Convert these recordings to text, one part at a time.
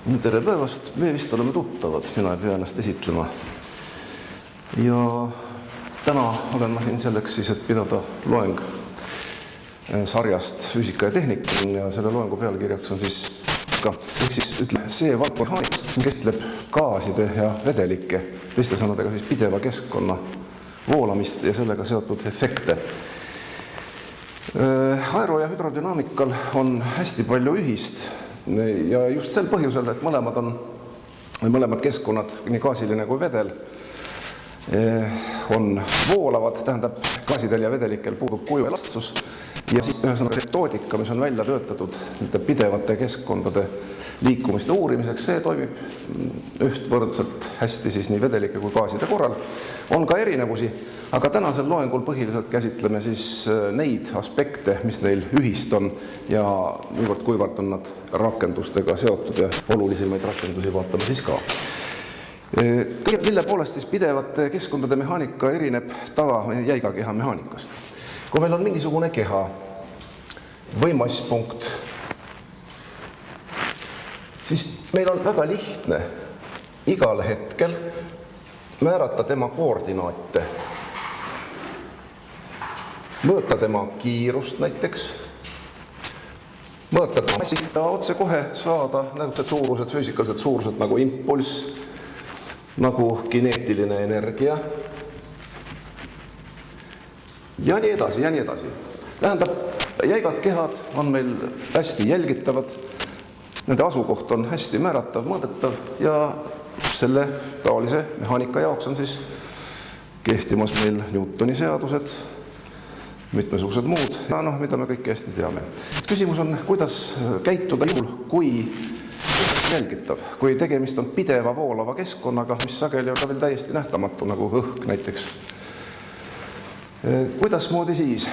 Tere päevast, me vist oleme tuttavad, mina ei pea ennast esitlema. Ja täna olen ma siin selleks siis, et pidada loeng sarjast füüsika ja tehnika ja selle loengu pealkirjaks on siis see valdkond käsitleb gaaside ja vedelike, teiste sõnadega siis pideva keskkonna voolamist ja sellega seotud efekte. Aero- ja hüdrodünaamikal on hästi palju ühist ja just sel põhjusel, et mõlemad keskkonnad, nii gaasiline kui vedel, on voolavad, tähendab gaasidel ja vedelikel puudub kuju elastsus ja siis ühesõnaga metoodika, mis on välja töötatud pidevate keskkondade liikumiste uurimiseks, see toimib ühtvõrdselt hästi siis nii vedelike kui gaaside korral. On ka erinevusi, aga tänasel loengul põhiliselt käsitleme siis neid aspekte, mis neil ühist on ja niivõrd kuivõrd on nad rakendustega seotud ja olulisemaid rakendusi vaatame siis ka. Mille poolest siis pidevate keskkondade mehaanika erineb jäiga keha mehaanikast? Kui meil on mingisugune keha või masspunkt, siis meil on väga lihtne igal hetkel määrata tema koordinaate, mõõta tema kiirust näiteks, mõõta tema massi ja otse kohe saada näitused suurused, füüsikalised suurused nagu impulss, nagu kineetiline energia ja nii edasi ja nii edasi. Tähendab, jäigad kehad on meil hästi jälgitavad, nende asukoht on hästi määratav, mõõdetav ja selle taolise mehaanika jaoks on siis kehtimas meil Newtoni seadused, mitmesugused muud, ja mida me kõik hästi teame. Küsimus on, kuidas käituda juhul, kui jälgitav, kui tegemist on pideva voolava keskkonnaga, mis sageli on ka veel täiesti nähtamatu, nagu õhk näiteks. Kuidas moodi siis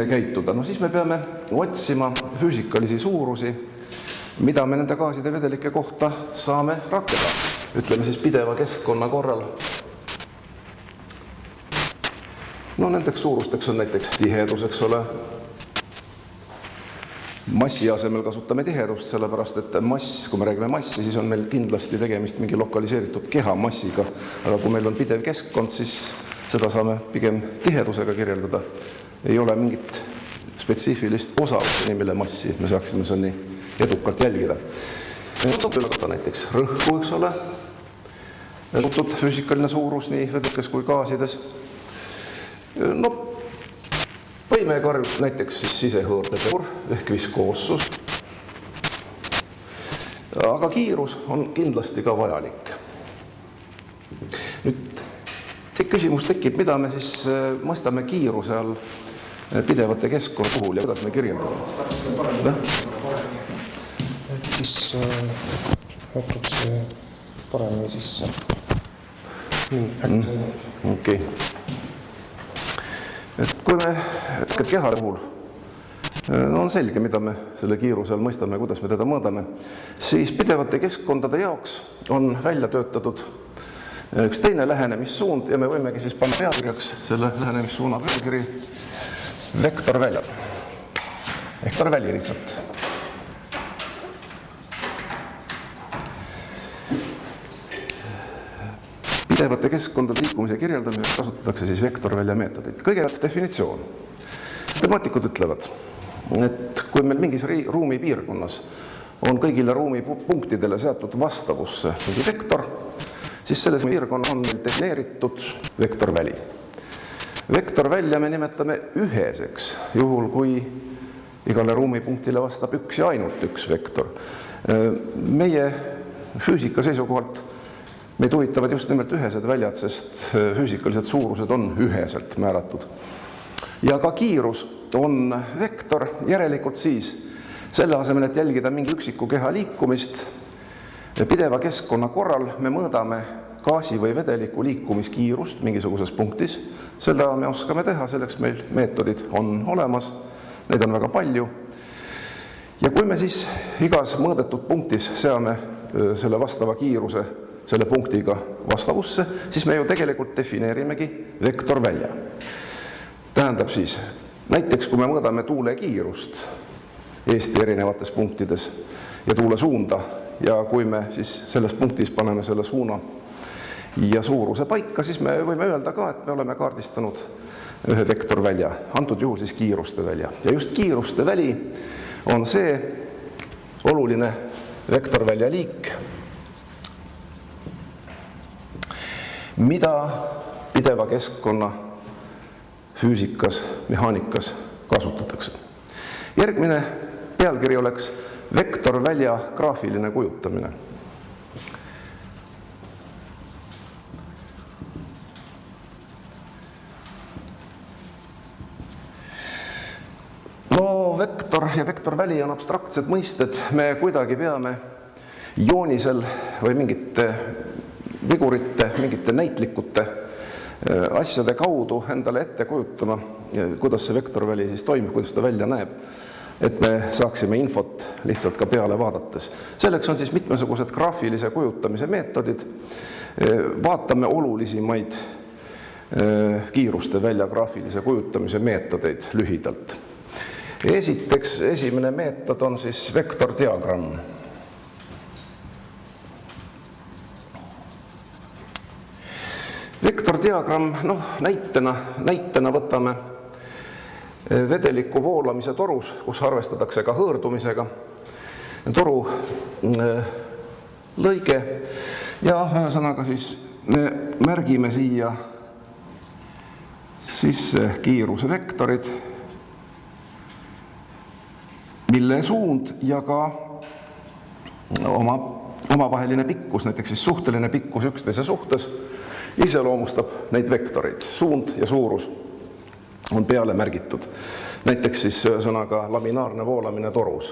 käituda? No siis me peame otsima füüsikalisi suurusi, mida me nende gaaside vedelike kohta saame rakendada. Ütleme siis pideva keskkonna korral. No nendeks suurusteks on näiteks tihedus, eks ole. Massi asemel kasutame tihedust, sellepärast et mass, kui me räägime massi, siis on meil kindlasti tegemist mingi lokaliseeritud keha massiga, aga kui meil on pidev keskkond, siis seda saame pigem tihedusega kirjeldada. Ei ole mingit spetsiifilist osavust, mille massi me saaksime see nii edukalt jälgida. Näiteks rõhku, eks ole, tuntud füüsikaline suurus nii vedelikes kui gaasides. No, võimekarv näiteks siis sisehõõrde teur ehk viskoossus. Aga kiirus on kindlasti ka vajalik. Nüüd see küsimus tekib, mida me siis mõistame kiiruse all pidevate keskkonna puhul ja kuidas me kirjeldame. Et siis hakkab see paremini sisse. Okei. Et kui me kehade puhul on selge, mida me selle kiiruse all mõistame, kuidas me teda mõõdame, siis pidevate keskkondade jaoks on välja töötatud üks teine lähenemissuund ja me võimegi siis panna pealkirjaks selle lähenemissuuna pealkiri vektorväljad. Vektorväli lihtsalt. Pidevate keskkondade liikumise kirjeldamiseks kasutatakse siis vektorvälja meetodit. Kõigepealt definitsioon. Matemaatikud ütlevad, et kui meil mingis ruumi piirkonnas on kõigile ruumi punktidele seatud vastavusse mingi vektor, siis selles piirkonna on meil defineeritud vektorväli. Vektorvälja me nimetame üheseks, juhul kui igale ruumipunktile vastab üks ja ainult üks vektor. Meie füüsika seisukohalt meid huvitavad just nimelt ühesed väljad, sest füüsikalised suurused on üheselt määratud. Ja ka kiirus on vektor, järelikult siis selle asemel, et jälgida mingi üksiku keha liikumist, pideva keskkonna korral me mõõdame gaasi või vedeliku liikumiskiirust mingisuguses punktis. Seda me oskame teha, selleks meil meetodid on olemas, neid on väga palju. Ja kui me siis igas mõõdetud punktis seame selle vastava kiiruse selle punktiga vastavusse, siis me ju tegelikult defineerimegi vektorvälja. Tähendab siis, näiteks kui me mõõdame tuule kiirust Eesti erinevates punktides ja tuule suunda ja kui me siis selles punktis paneme selle suuna ja suuruse paika, siis me võime öelda ka, et me oleme kaardistanud ühe vektorvälja, antud juhul siis kiiruste välja. Ja just kiiruste väli on see oluline vektorvälja liik, mida pideva keskkonna füüsikas, mehaanikas kasutatakse. Järgmine pealkiri oleks vektorvälja graafiline kujutamine. No vektor ja vektorväli on abstraktsed mõisted, me kuidagi peame joonisel või mingite vigurite, mingite näitlikute asjade kaudu endale ette kujutama, kuidas see vektorväli siis toimib, kuidas ta välja näeb, et me saaksime infot lihtsalt ka peale vaadates. Selleks on siis mitmesugused graafilise kujutamise meetodid. Vaatame olulisemaid kiiruste välja graafilise kujutamise meetodeid lühidalt. Esiteks, esimene meetod on siis vektordiagramm. Vektordiagramm, näitena võtame vedeliku voolamise torus, kus arvestatakse ka hõõrdumisega, toru lõige ja ühesõnaga siis me märgime siia sisse kiiruse vektorid, mille suund ja ka omavaheline pikkus, näiteks siis suhteline pikkus üksteise suhtes, iseloomustab neid vektoreid. Suund ja suurus on peale märgitud. Näiteks siis sõnaga laminaarne voolamine torus.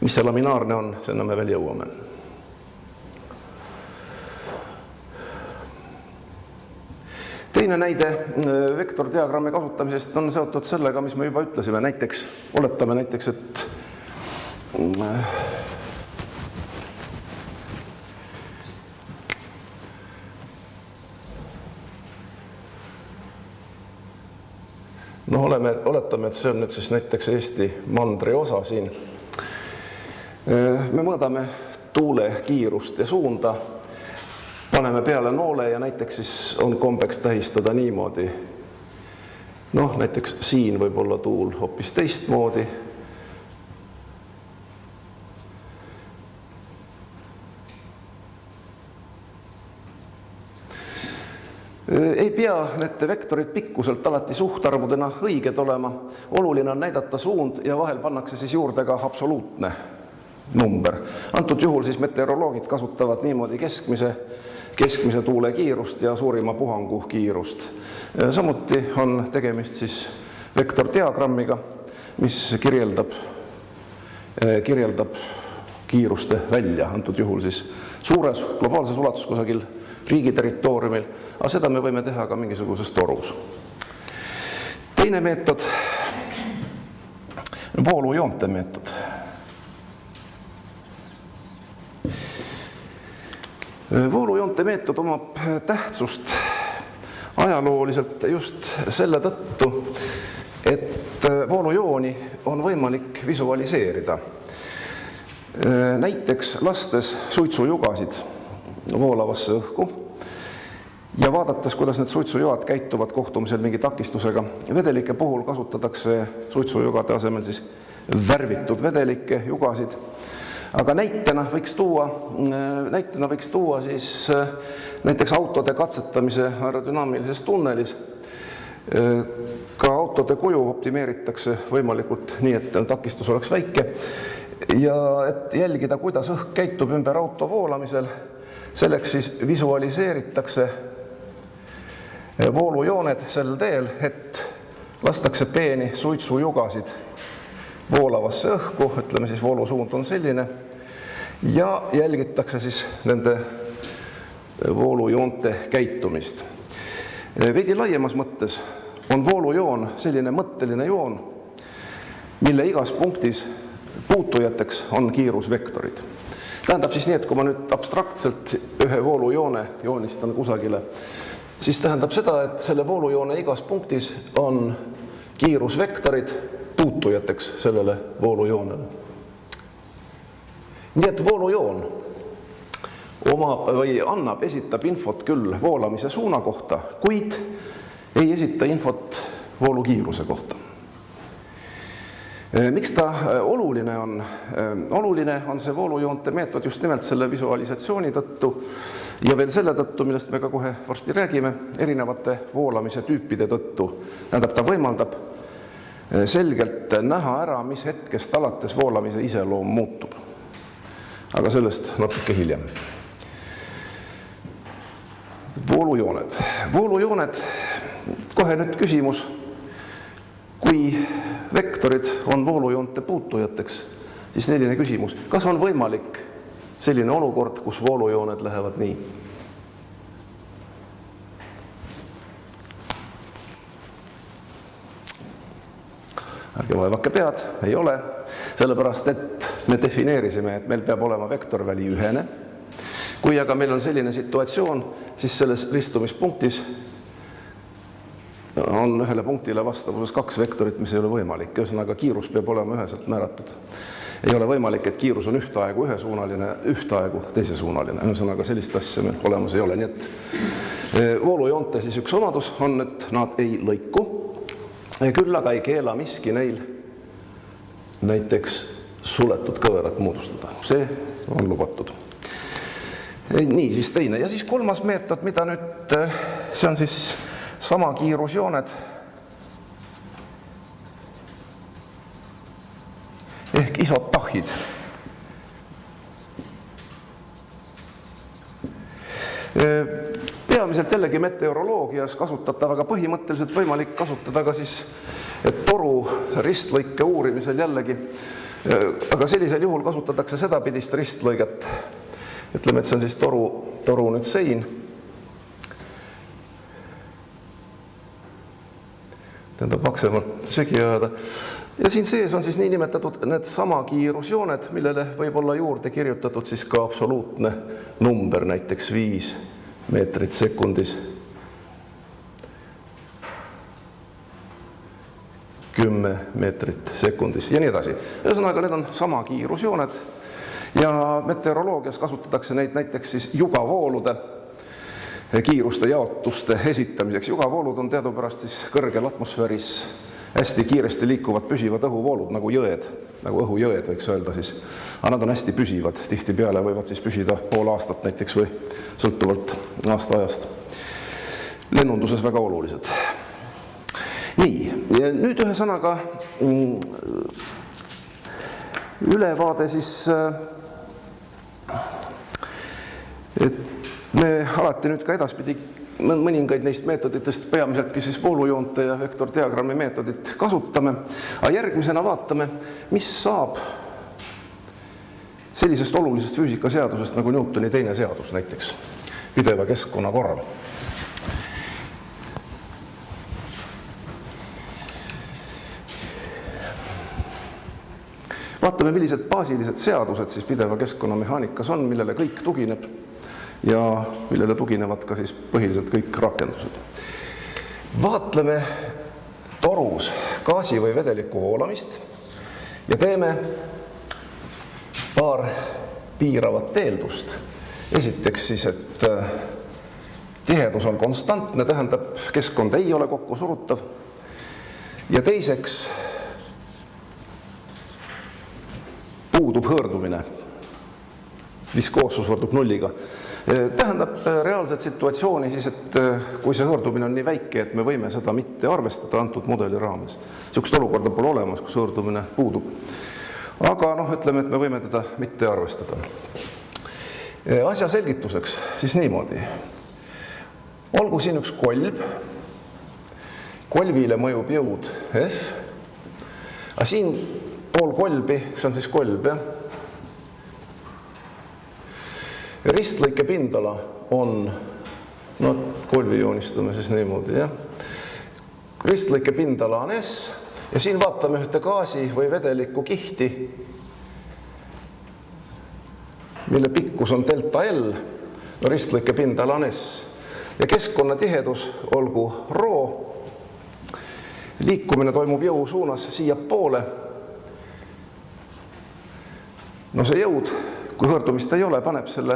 Mis see laminaarne on, sinna me veel jõuame. Teine näide vektordiagrammi kasutamisest on seotud sellega, mis me juba ütlesime. Näiteks, oletame näiteks, et oletame, et see on nüüd siis näiteks Eesti mandri osa siin. Me mõõdame tuule kiirust ja suunda, paneme peale noole ja näiteks siis on kombeks tähistada niimoodi. Näiteks siin võib olla tuul hoopis teistmoodi. Ei pea need vektorid pikkuselt alati suhtarvudena õiged olema. Oluline on näidata suund ja vahel pannakse siis juurde ka absoluutne number. Antud juhul siis meteoroloogid kasutavad niimoodi keskmise tuule kiirust ja suurima puhangu kiirust. Samuti on tegemist siis vektordiagrammiga, mis kirjeldab kiiruste välja. Antud juhul siis suures globaalses ulatus kusagil riigi territooriumil, aga seda me võime teha ka mingisuguses torus. Teine meetod, voolujoonte meetod. Voolujoonte meetod omab tähtsust ajalooliselt just selle tõttu, et voolujooni on võimalik visualiseerida. Näiteks lastes suitsujugasid voolavasse õhku ja vaadates, kuidas need suitsujoad käituvad kohtumisel mingi takistusega. Vedelike puhul kasutatakse suitsujugade asemel siis värvitud vedelikke jugasid. Aga näitena võiks tuua siis näiteks autode katsetamise aerodünaamilises tunnelis. Ka autode kuju optimeeritakse võimalikult nii, et takistus oleks väike. Ja et jälgida, kuidas õhk käitub ümber auto voolamisel, selleks siis visualiseeritakse voolujooned sel teel, et lastakse peeni suitsujugasid voolavasse õhku, ütleme siis voolusuund on selline, ja jälgitakse siis nende voolujoonte käitumist. Veidi laiemas mõttes on voolujoon selline mõtteline joon, mille igas punktis puutujateks on kiirusvektorid. Tähendab siis nii, et kui ma nüüd abstraktselt ühe voolujoone joonistan kusagile, siis tähendab seda, et selle voolujoone igas punktis on kiirusvektorid puutujateks sellele voolujoonele. Nii et voolujoon esitab infot küll voolamise suuna kohta, kuid ei esita infot voolukiiruse kohta. Miks ta oluline on? Oluline on see voolujoonte meetod just nimelt selle visualisatsiooni tõttu ja veel selle tõttu, millest me ka kohe varsti räägime, erinevate voolamise tüüpide tõttu. Tähendab, ta võimaldab selgelt näha ära, mis hetkest alates voolamise iseloom muutub. Aga sellest natuke hiljem. Voolujooned. Kohe nüüd küsimus, kui vektorid on voolujoonte puutujateks, siis selline küsimus, kas on võimalik selline olukord, kus voolujooned lähevad nii? Ärge vaevake pead, ei ole, sellepärast et me defineerisime, et meil peab olema vektorväli ühene. Kui aga meil on selline situatsioon, siis selles ristumispunktis on ühele punktile vastavuses 2 vektorit, mis ei ole võimalik. Ühesõnaga, kiirus peab olema üheselt määratud. Ei ole võimalik, et kiirus on ühtaegu ühesuunaline, ühtaegu teisesuunaline. Ühesõnaga, sellist asja meil olemas ei ole. Nii et voolujoonte siis üks omadus on, et nad ei lõiku. Küll aga ei keela miski neil näiteks suletud kõverat moodustada. See on lubatud. Nii, siis teine. Ja siis kolmas meetod, mida nüüd, see on siis sama kiirusjooned ehk isotahid. Peamiselt jällegi meteoroloogias kasutatav, aga põhimõtteliselt võimalik kasutada ka siis toru ristlõike uurimisel jällegi. Aga sellisel juhul kasutatakse sedapidist ristlõiget. Ütleme, et see on siis toru nüüd sein. Tähendab aksemalt segi ajada. Ja siin sees on siis nii nimetatud need sama kiirusjooned, millele võib olla juurde kirjutatud siis ka absoluutne number, näiteks 5 meetrit sekundis, 10 meetrit sekundis ja nii edasi. Ühesõnaga, need on sama kiirusjooned ja meteoroloogias kasutatakse neid näiteks siis jugavoolude kiiruste jaotuste esitamiseks. Jugavoolud on teadupärast siis kõrgel atmosfääris hästi kiiresti liikuvad püsivad õhuvoolud, nagu jõed, nagu õhujõed võiks öelda siis. Aga nad on hästi püsivad, tihtipeale võivad siis püsida pool aastat näiteks või sõltuvalt aastaajast. Lennunduses väga olulised. Nii, nüüd ühe sõnaga ülevaade siis, et me alati nüüd ka edaspidi mõningaid neist meetoditest, peamiseltki siis voolujoonte ja vektordiagrammi meetodit kasutame. Aga järgmisena vaatame, mis saab sellisest olulisest füüsikaseadusest nagu Newtoni teine seadus näiteks pideva keskkonna korral. Vaatame, millised baasilised seadused siis pideva keskkonnamehaanikas on, millele kõik tugineb ja millele tuginevad ka siis põhiliselt kõik rakendused. Vaatleme torus gaasi või vedeliku voolamist ja teeme paar piiravat eeldust. Esiteks siis, et tihedus on konstantne, tähendab, keskkond ei ole kokku surutav. Ja teiseks, puudub hõõrdumine. Viskoossus võrdub nulliga. Tähendab reaalset situatsiooni siis, et kui see hõõrdumine on nii väike, et me võime seda mitte arvestada antud mudeli raames. Sihukest olukorda pole olemas, kus hõõrdumine puudub. Aga ütleme, et me võime teda mitte arvestada. Asja selgituseks siis niimoodi. Olgu siin üks kolb. Kolvile mõjub jõud F. Aga siin pool kolbi, see on siis kolb, jah? Ristlõike pindala on, kolvi joonistame siis niimoodi, jah? Ristlõike pindala on S ja siin vaatame ühte gaasi või vedeliku kihti, mille pikkus on delta L, ristlõike pindala on S ja keskkonna tihedus olgu rho, liikumine toimub jõu suunas siia poole. See jõud kui hõõrdumist ei ole, paneb selle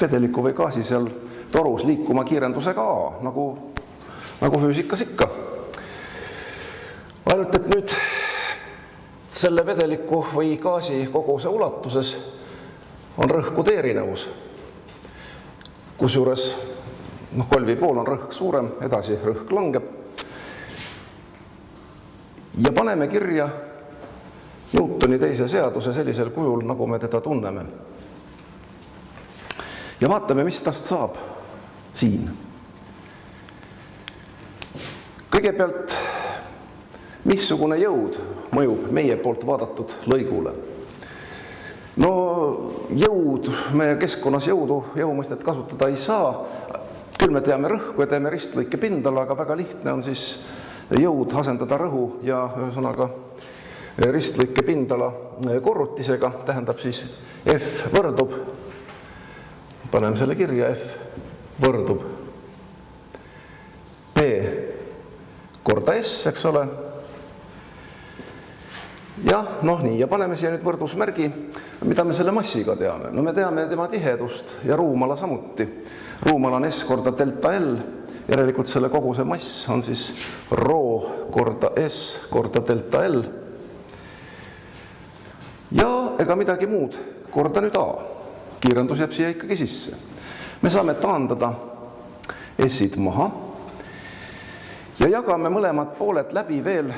vedeliku või gaasi seal torus liikuma kiirendusega A, nagu füüsikas ikka. Ainult, et nüüd selle vedeliku või gaasi koguse ulatuses on rõhkude erinevus. Kusjuures kolvi pool on rõhk suurem, edasi rõhk langeb. Ja paneme kirja Newtoni teise seaduse sellisel kujul, nagu me teda tunneme. Ja vaatame, mis tast saab siin. Kõigepealt, missugune jõud mõjub meie poolt vaadatud lõigule? No jõud, meie keskkonnas jõumõistet kasutada ei saa. Küll me teame rõhku ja teeme ristlõike pindala, aga väga lihtne on siis jõud asendada rõhu ja ühesõnaga ristlõike pindala korrutisega, tähendab siis F võrdub, paneme selle kirja, F võrdub P korda S, eks ole. Ja nii, ja paneme siia nüüd võrdusmärgi, mida me selle massiga teame. No me teame tema tihedust ja ruumala samuti. Ruumala on S korda delta L, järelikult selle koguse mass on siis rho korda S korda delta L. Ja ega midagi muud, korda nüüd A. Kiirendus jääb siia ikkagi sisse. Me saame taandada S-id maha ja jagame mõlemad pooled läbi veel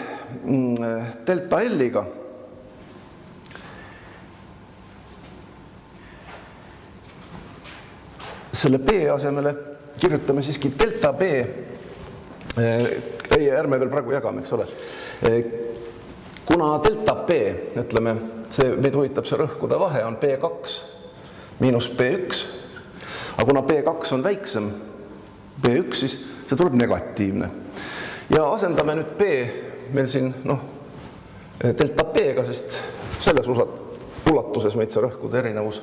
delta L-iga. Selle B asemele kirjutame siiski delta B. Ei, ärme veel praegu jagame, eks ole. Kuna delta B, ütleme, meid huvitab see rõhkude vahe, on B2 miinus B1, aga kuna B2 on väiksem B1, siis see tuleb negatiivne. Ja asendame nüüd B meil siin delta B-ga, sest selles ulatuses meid see rõhkude erinevus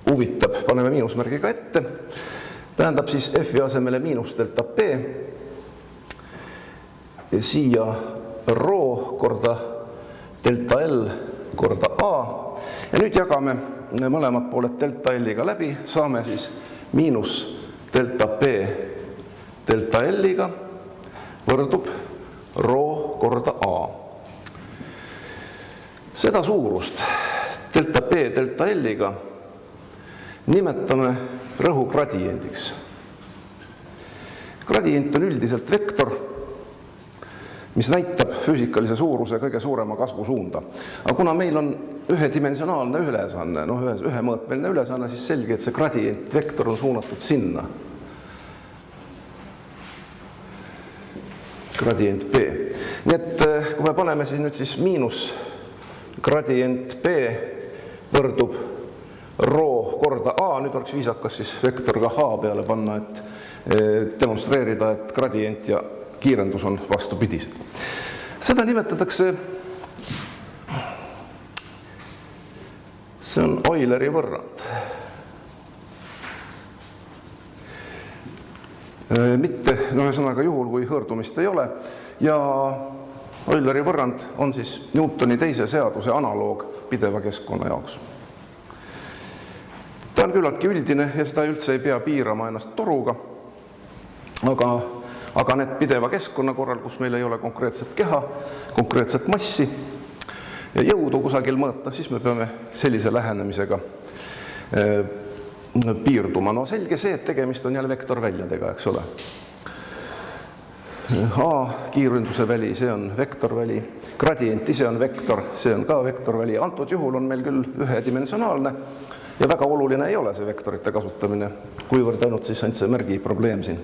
huvitab. Paneme miinusmärgiga ette. Tähendab siis F-i asemele miinus delta B. Ja siia rho korda delta L korda A. Ja nüüd jagame mõlemad pooled delta L-iga läbi. Saame siis miinus delta B delta L-iga võrdub rho korda A. Seda suurust delta B delta L-iga nimetame rõhu gradiendiks. Gradient on üldiselt vektor, mis näitab füüsikalise suuruse kõige suurema kasvu suunda. Aga kuna meil on ühedimensionaalne ülesanne, ühemõõtmeline ülesanne, siis selge, et see gradient vektor on suunatud sinna. Gradient B. Nii et kui me paneme siin nüüd siis miinus gradient B võrdub rho korda A, nüüd oleks viisakas siis vektor ka H peale panna, et demonstreerida, et gradient ja kiirendus on vastupidised. Seda nimetatakse, see on Euleri võrrand. Mitte, ühesõnaga juhul, kui hõõrdumist ei ole. Ja Euleri võrrand on siis Newtoni teise seaduse analoog pideva keskkonna jaoks. Ta on küllaltki üldine ja seda üldse ei pea piirama ennast toruga, aga need pideva keskkonna korral, kus meil ei ole konkreetset keha, konkreetset massi ja jõudu kusagil mõõta, siis me peame sellise lähenemisega piirduma. No selge see, et tegemist on jälle vektorväljadega, eks ole. A kiirenduse väli, see on vektorväli, gradient ise on vektor, see on ka vektorväli. Antud juhul on meil küll ühedimensionaalne ja väga oluline ei ole see vektorite kasutamine, kuivõrd ainult siis see märgi probleem siin.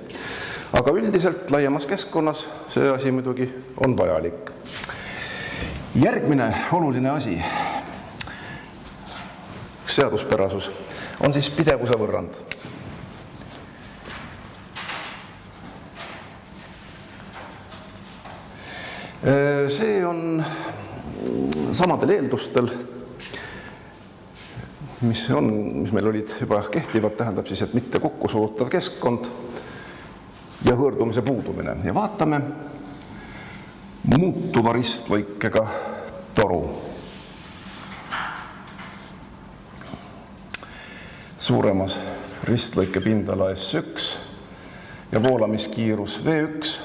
Aga üldiselt laiemas keskkonnas see asi muidugi on vajalik. Järgmine oluline asi, seaduspärasus, on siis pidevuse võrrand. See on samadel eeldustel, mis meil olid juba kehtivad, tähendab siis, et mitte kokkusurutav keskkond ja hõõrdumise puudumine. Ja vaatame muutuva ristlõikega toru. suuremas ristlõike pindala S1 ja voolamiskiirus V1.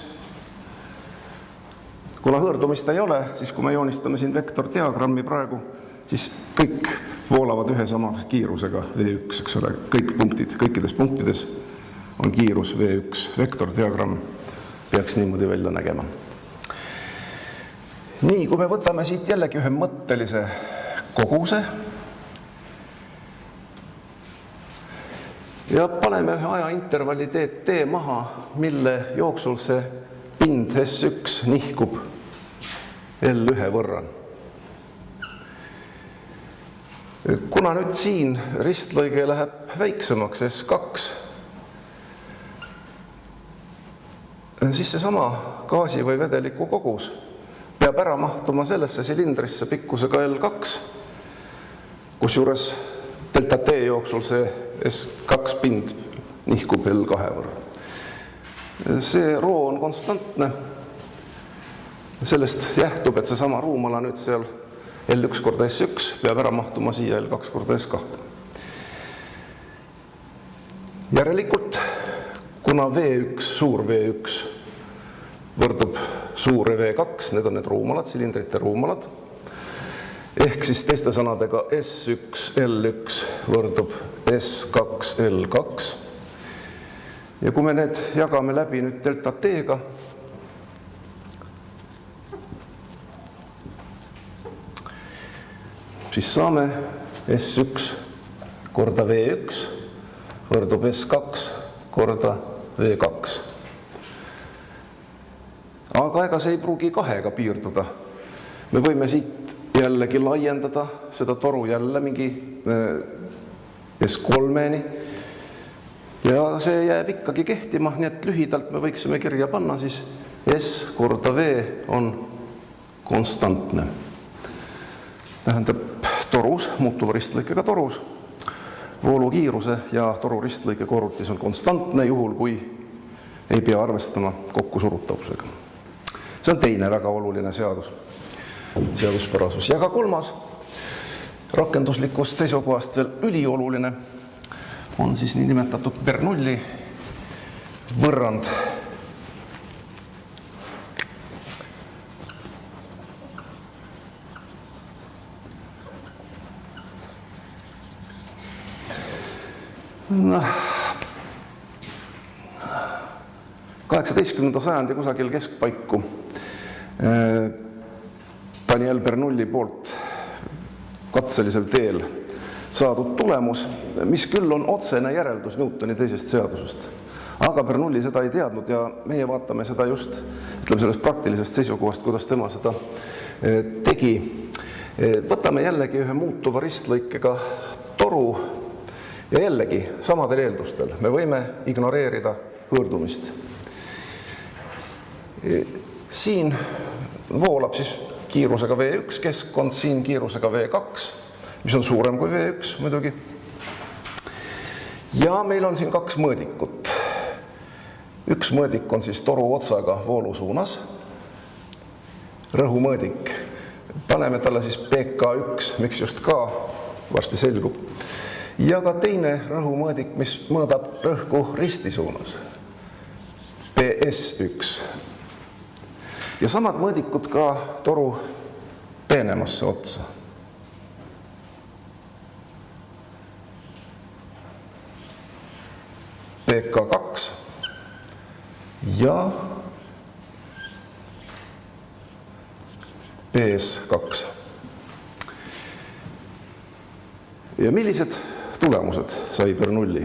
Kuna hõõrdumist ei ole, siis kui me joonistame siin vektordiagrammi praegu, siis kõik voolavad ühe sama kiirusega V1, eks ole, kõik punktid, kõikides punktides on kiirus V1. Vektordiagramm peaks niimoodi välja nägema. Nii, kui me võtame siit jällegi ühe mõttelise koguse ja paneme ühe ajaintervalli dt maha, mille jooksul see pind S1 nihkub L1 võrra. Kuna nüüd siin ristlõige läheb väiksemaks S2, siis seesama gaasi või vedeliku kogus peab ära mahtuma sellesse silindrisse pikkusega L2, kusjuures delta T jooksul see S2 pind nihkub L2 võrra. See rho on konstantne. Sellest jähtub, et seesama ruumala nüüd seal L1 korda S1 peab ära mahtuma siia L2 korda S2. Järelikult, kuna V1, suur V1 võrdub suure V2, need on need ruumalad, silindrite ruumalad, ehk siis teiste sõnadega S1 L1 võrdub S2 L2. Ja kui me need jagame läbi nüüd delta T-ga, siis saame S1 korda V1 võrdub S2 korda V2. Aga ega see ei pruugi kahega piirduda. Me võime siit jällegi laiendada seda toru jälle mingi S3-ni ja see jääb ikkagi kehtima, nii et lühidalt me võiksime kirja panna siis S korda V on konstantne. Tähendab, torus, muutuva ristlõikega torus, voolukiiruse ja toru ristlõike korrutis on konstantne, juhul kui ei pea arvestama kokkusurutavusega. See on teine väga oluline seaduspärasus. Ja ka kolmas, rakenduslikust seisukohast veel ülioluline, on siis nii nimetatud Bernoulli võrrand. No, 18. sajandi kusagil keskpaiku Daniel Bernoulli poolt katselisel teel saadud tulemus, mis küll on otsene järeldus Newtoni teisest seadusest. Aga Bernoulli seda ei teadnud ja meie vaatame seda just, ütleme sellest praktilisest seisukohast, kuidas tema seda tegi. Võtame jällegi ühe muutuva ristlõikega toru ja jällegi samadel eeldustel me võime ignoreerida hõõrdumist. Siin voolab siis kiirusega V1 keskkond, siin kiirusega V2, mis on suurem kui V1 muidugi. Ja meil on siin kaks mõõdikut. Üks mõõdik on siis toru otsaga voolu suunas, rõhumõõdik. Paneme talle siis PK1, miks just ka, varsti selgub. Ja ka teine rõhumõõdik, mis mõõdab rõhku risti suunas, PS1. Ja samad mõõdikud ka toru peenemasse otsa. PK2 ja PS2. Ja millised tulemused sai Bernoulli?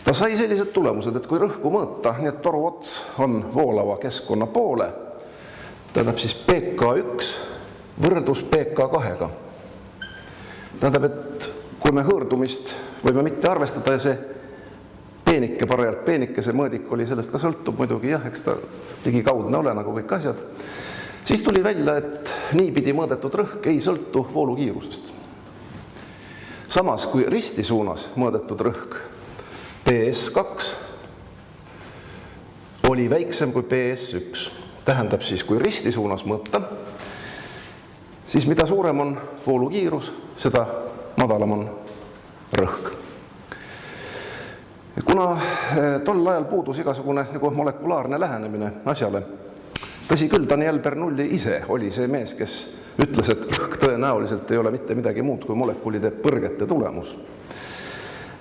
Ta sai sellised tulemused, et kui rõhku mõõta, nii et toru ots on voolava keskkonna poole, tähendab siis PK1 võrdus PK2-ga. Tähendab, et kui me hõõrdumist võime mitte arvestada ja see peenike, parajalt peenike, see mõõdik oli sellest ka sõltub muidugi, jah, eks ta ligikaudne ole nagu kõik asjad, siis tuli välja, et niipidi mõõdetud rõhk ei sõltu voolukiirusest. Samas, kui risti suunas mõõdetud rõhk PS2 oli väiksem kui PS1, tähendab siis, kui risti suunas mõõta, siis mida suurem on voolukiirus, seda madalam on rõhk. Kuna tol ajal puudus igasugune nagu molekulaarne lähenemine asjale, tõsi küll, Daniel Bernoulli ise oli see mees, kes ütles, et rõhk tõenäoliselt ei ole mitte midagi muud kui molekulide põrgete tulemus.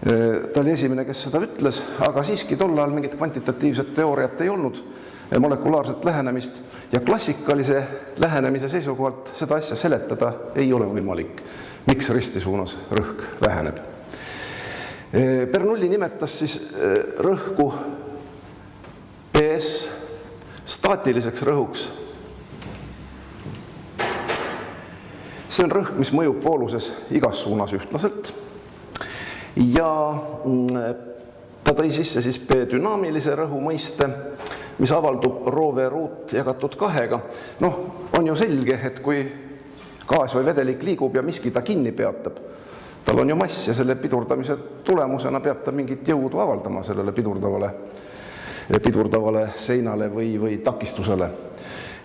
Ta oli esimene, kes seda ütles, aga siiski tol ajal mingit kvantitatiivset teooriat ei olnud, molekulaarset lähenemist ja klassikalise lähenemise seisukohalt seda asja seletada ei ole võimalik, miks ristisuunas rõhk väheneb. Bernoulli nimetas siis rõhku PS staatiliseks rõhuks. See on rõhk, mis mõjub vooluses igas suunas ühtlaselt ja ta tõi sisse siis P dünaamilise rõhu mõiste, mis avaldub ρV ruut jagatud 2-ga. Noh, on ju selge, et kui gaas või vedelik liigub ja miski ta kinni peatab, tal on ju mass ja selle pidurdamise tulemusena peab ta mingit jõudu avaldama sellele pidurdavale seinale või takistusele.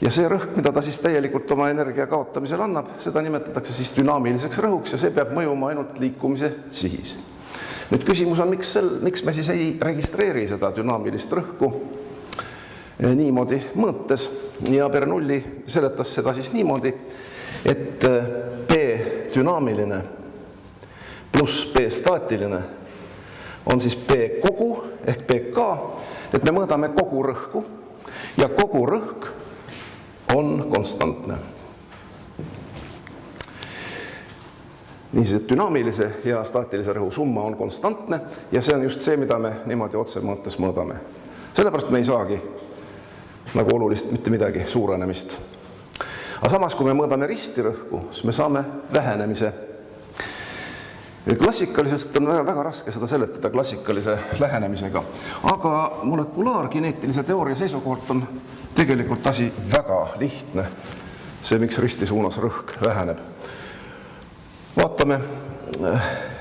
Ja see rõhk, mida ta siis täielikult oma energia kaotamisel annab, seda nimetatakse siis dünaamiliseks rõhuks ja see peab mõjuma ainult liikumise sihis. Nüüd küsimus on, miks me siis ei registreeri seda dünaamilist rõhku niimoodi mõõtes ja Bernoulli seletas seda siis niimoodi, et P dünaamiline pluss P staatiline on siis P kogu ehk PK, et me mõõdame kogu rõhku ja kogu rõhk on konstantne. Niisiis, et dünaamilise ja staatilise rõhu summa on konstantne ja see on just see, mida me niimoodi otse mõõtes mõõdame. Sellepärast me ei saagi nagu olulist mitte midagi suurenemist. Aga samas, kui me mõõdame ristirõhku, siis me saame vähenemise. Klassikalisest on väga raske seda seletada klassikalise lähenemisega, aga molekulaarkineetilise teooria seisukohalt on tegelikult asi väga lihtne, see, miks ristisuunas rõhk väheneb. Vaatame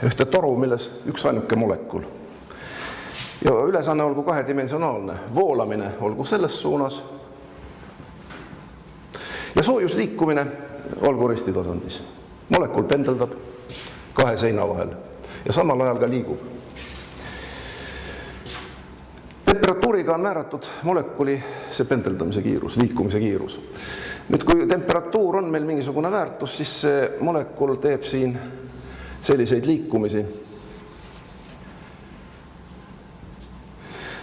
ühte toru, milles üks ainuke molekul. Ja ülesanne olgu kahedimensionaalne, voolamine olgu selles suunas ja soojusliikumine olgu ristitasandis. Molekul pendeldab 2 seina vahel ja samal ajal ka liigub. Temperatuuriga on määratud molekuli see pendeldamise kiirus, liikumise kiirus. Nüüd, kui temperatuur on meil mingisugune väärtus, siis see molekul teeb siin selliseid liikumisi.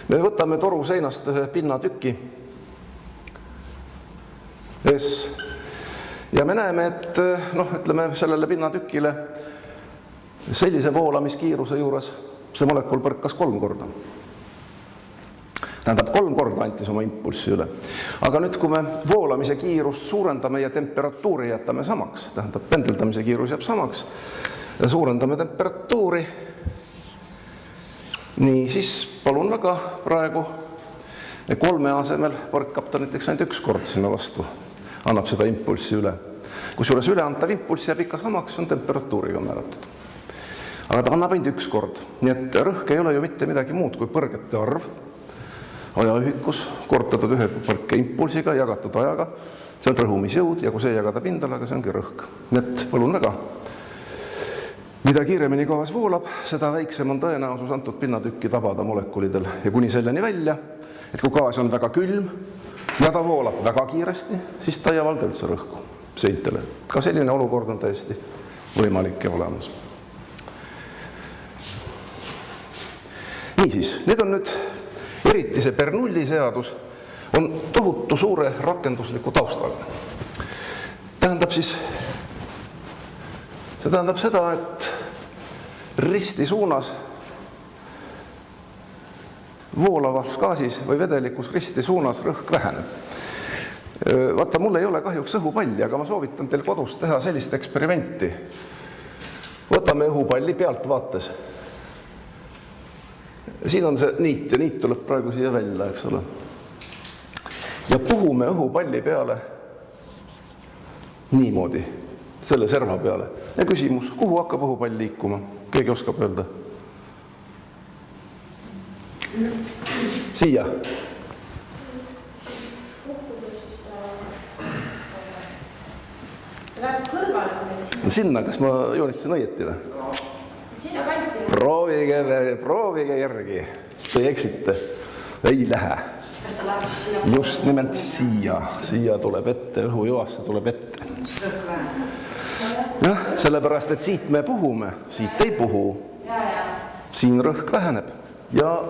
Me võtame toru seinast ühe pinnatüki S ja me näeme, et ütleme sellele pinnatükile sellise voolamiskiiruse juures see molekul põrkas 3 korda. Tähendab, 3 korda antis oma impulssi üle. Aga nüüd, kui me voolamise kiirust suurendame ja temperatuuri jätame samaks, tähendab, pendeldamise kiirus jääb samaks, ja suurendame temperatuuri, nii, siis palun väga praegu 3 asemel põrkab ta näiteks ainult 1 kord sinna vastu, annab seda impulssi üle. Kusjuures üleantav impulss jääb ikka samaks, on temperatuuriga määratud. Aga ta annab ainult 1 kord. Nii et rõhk ei ole ju mitte midagi muud kui põrgete arv ajaühikus, kortatud ühe põrke impulsiga, jagatud ajaga. See on rõhumisjõud ja kui see jagada pindalaga, see ongi rõhk. Nii et palun väga. Mida kiiremini gaas voolab, seda väiksem on tõenäosus antud pinnatükki tabada molekulidel. Ja kuni selleni välja, et kui gaas on väga külm ja ta voolab väga kiiresti, siis ta ei avalda üldse rõhku seintele. Ka selline olukord on täiesti võimalik ja olemas. Niisiis, need on nüüd eriti see Bernoulli seadus on tohutu suure rakendusliku taustaga. See tähendab seda, et risti suunas voolavas gaasis või vedelikus risti suunas rõhk väheneb. Vaata, mul ei ole kahjuks õhupalli, aga ma soovitan teil kodus teha sellist eksperimenti. Võtame õhupalli pealt vaates. Siin on see niit ja niit tuleb praegu siia välja, eks ole. Ja puhume õhupalli peale niimoodi, selle serva peale. Ja küsimus, kuhu hakkab õhupall liikuma? Keegi oskab öelda? Siia. Läheb kõrvale. Sinna, kas ma joonistasin õieti? Sinna kanti. proovige järgi, te eksite, ei lähe. Kas ta läheb siis siia? Just nimelt siia tuleb ette, õhujoasse tuleb ette. Jah, sellepärast, et siit me puhume, siit ei puhu. Siin rõhk väheneb ja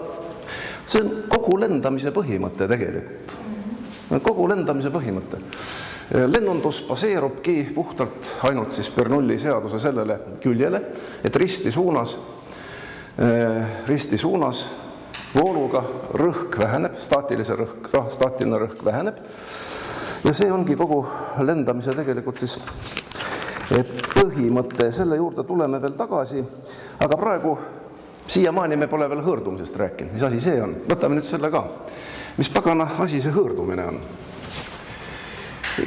see on kogu lendamise põhimõte tegelikult. Kogu lendamise põhimõte. Lennundus baseerubki puhtalt ainult siis Bernoulli seaduse sellele küljele, et risti suunas vooluga rõhk väheneb, staatiline rõhk väheneb ja see ongi kogu lendamise tegelikult siis põhimõte. Selle juurde tuleme veel tagasi, aga praegu siiamaani me pole veel hõõrdumisest rääkinud. Mis asi see on? Võtame nüüd selle ka. Mis pagana asi see hõõrdumine on?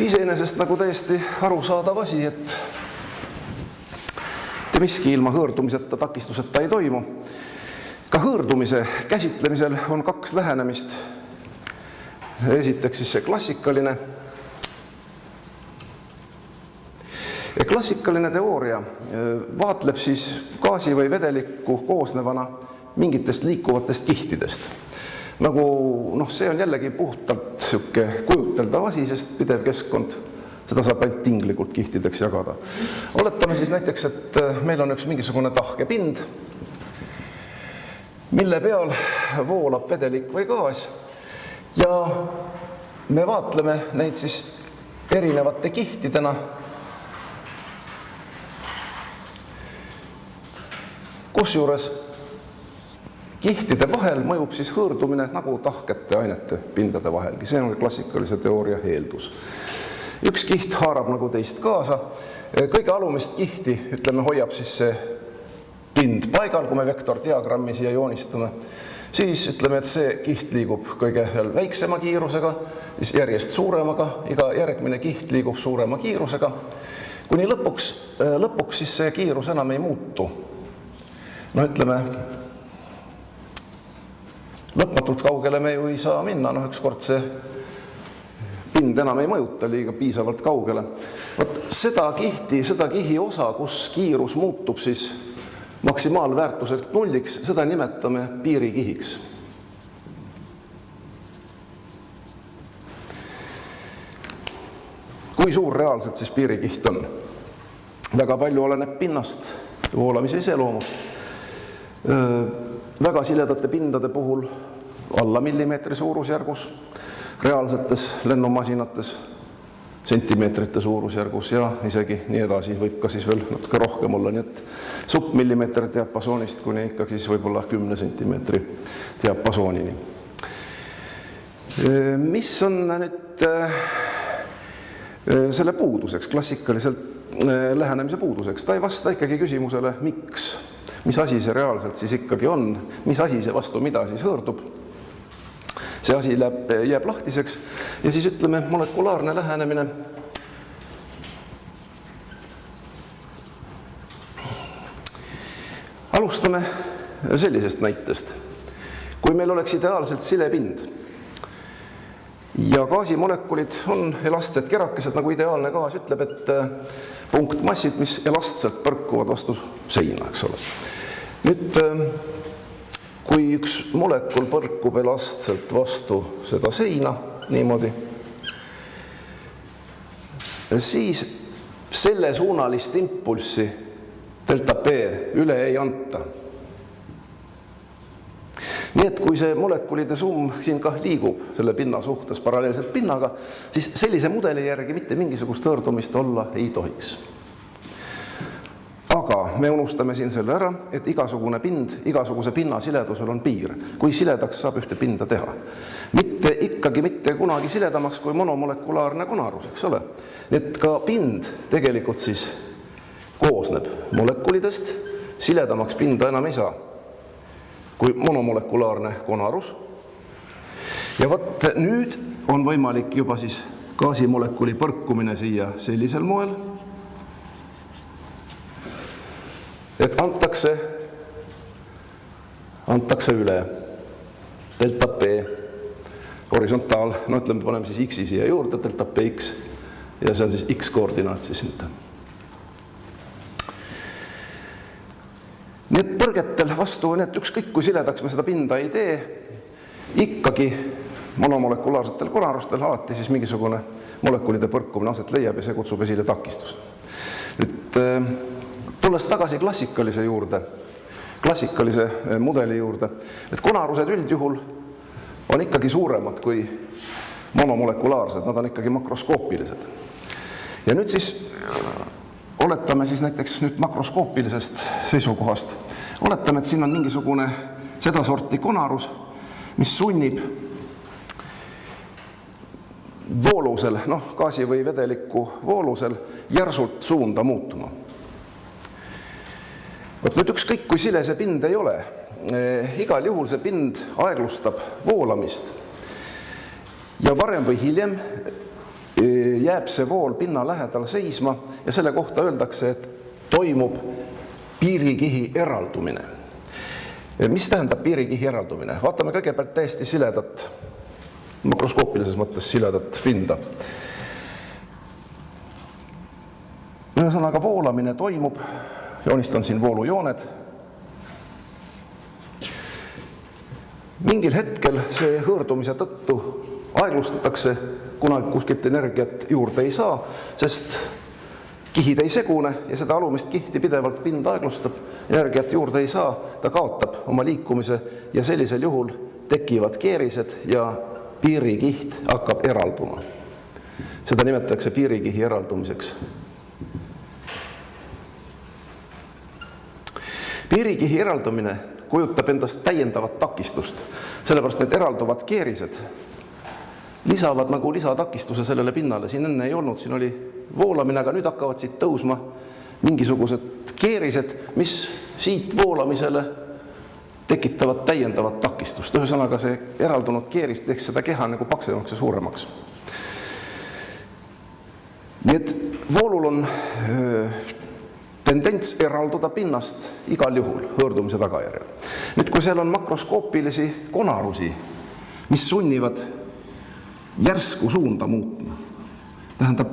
Iseenesest nagu täiesti arusaadav asi, et miski ilma hõõrdumiseta, takistuseta ei toimu. Ka hõõrdumise käsitlemisel on kaks lähenemist. Esiteks siis see klassikaline teooria vaatleb siis gaasi või vedelikku koosnevana mingitest liikuvatest kihtidest. Nagu, see on jällegi puhtalt kujuteldav asi, sest pidev keskkond, seda saab ainult tinglikult kihtideks jagada. Oletame siis näiteks, et meil on üks mingisugune tahke pind, mille peal voolab vedelik või gaas ja me vaatleme neid siis erinevate kihtidena. Kusjuures kihtide vahel mõjub siis hõõrdumine nagu tahkete ainete pindade vahelgi. See on klassikalise teooria eeldus. Üks kiht haarab nagu teist kaasa. Kõige alumist kihti, hoiab siis see pind paigal, kui me vektordiagrammi siia joonistame. Siis et see kiht liigub kõige väiksema kiirusega, siis järjest suuremaga, iga järgmine kiht liigub suurema kiirusega. Kuni lõpuks siis see kiirus enam ei muutu. Lõpmatult kaugele me ju ei saa minna, ükskord see pind enam ei mõjuta liiga piisavalt kaugele. Seda kihi osa, kus kiirus muutub siis maksimaalväärtuseks nulliks, seda nimetame piirikihiks. Kui suur reaalselt siis piirikiht on? Väga palju oleneb pinnast, voolamise iseloomust. Väga siledate pindade puhul alla millimeetri suurusjärgus, reaalsetes lennumasinates sentimeetrite suurusjärgus ja isegi nii edasi, võib ka siis veel natuke rohkem olla, nii et submillimeetri diapasoonist kuni ikka siis võib-olla 10 sentimeetri diapasoonini. Mis on nüüd selle puuduseks, klassikaliselt lähenemise puuduseks? Ta ei vasta ikkagi küsimusele, miks? Mis asi see reaalselt siis ikkagi on? Mis asi see vastu mida siis hõõrdub? See asi jääb lahtiseks ja siis molekulaarne lähenemine. Alustame sellisest näitest. Kui meil oleks ideaalselt silepind ja gaasimolekulid on elastsed kerakesed, nagu ideaalne gaas ütleb, et punktmassid, mis elastselt põrkuvad vastu seina, eks ole. Nüüd, kui üks molekul põrkub elastselt vastu seda seina, niimoodi, siis selle suunalist impulssi delta P üle ei anta. Nii et kui see molekulide summ siin ka liigub selle pinna suhtes paralleelselt pinnaga, siis sellise mudeli järgi mitte mingisugust hõõrdumist olla ei tohiks. Aga me unustame siin selle ära, et igasugune pind, igasuguse pinna siledusel on piir. Kui siledaks saab ühte pinda teha. Mitte kunagi siledamaks kui monomolekulaarne konarus, eks ole. Nii et ka pind tegelikult siis koosneb molekulidest, siledamaks pinda enam ei saa kui monomolekulaarne konarus. Ja nüüd on võimalik juba siis gaasimolekuli põrkumine siia sellisel moel, et antakse üle delta P horisontaal, paneme siis X-i siia juurde, delta Px ja see on siis X koordinaat siis nüüd. Need põrgetel vastu, need ükskõik kui siledaks me seda pinda ei tee, ikkagi monomolekulaarsetel konarustel alati siis mingisugune molekulide põrkumine aset leiab ja see kutsub esile takistuse. Nüüd tulles tagasi klassikalise mudeli juurde, et konarused üldjuhul on ikkagi suuremad kui monomolekulaarsed, nad on ikkagi makroskoopilised. Ja nüüd siis oletame siis näiteks nüüd makroskoopilisest seisukohast, oletame, et siin on mingisugune sedasorti konarus, mis sunnib voolusel, gaasi või vedeliku voolusel järsult suunda muutuma. Võt nüüd ükskõik kui sile see pind ei ole, igal juhul see pind aeglustab voolamist ja varem või hiljem jääb see vool pinna lähedal seisma ja selle kohta öeldakse, et toimub piirikihi eraldumine. Mis tähendab piirikihi eraldumine? Vaatame kõigepealt täiesti siledat, makroskoopilises mõttes siledat pinda. Ühesõnaga voolamine toimub, joonistan siin voolujooned. Mingil hetkel see hõõrdumise tõttu aeglustatakse, kuna kuskilt energiat juurde ei saa, sest kihid ei segune ja seda alumist kihti pidevalt pind aeglustab, energiat juurde ei saa, ta kaotab oma liikumise ja sellisel juhul tekivad keerised ja piirikiht hakkab eralduma. Seda nimetatakse piirikihi eraldumiseks. Piirikihi eraldumine kujutab endast täiendavat takistust, sellepärast need eralduvad keerised lisavad nagu lisatakistuse sellele pinnale. Siin enne ei olnud, siin oli voolamine, aga nüüd hakkavad siit tõusma mingisugused keerised, mis siit voolamisele tekitavad täiendavat takistust. Ühesõnaga see eraldunud keeris teeks seda keha nagu paksemaks ja suuremaks. Nii et voolul on tendents eralduda pinnast igal juhul hõõrdumise tagajärjel. Nüüd, kui seal on makroskoopilisi konarusi, mis sunnivad järsku suunda muutma. Tähendab,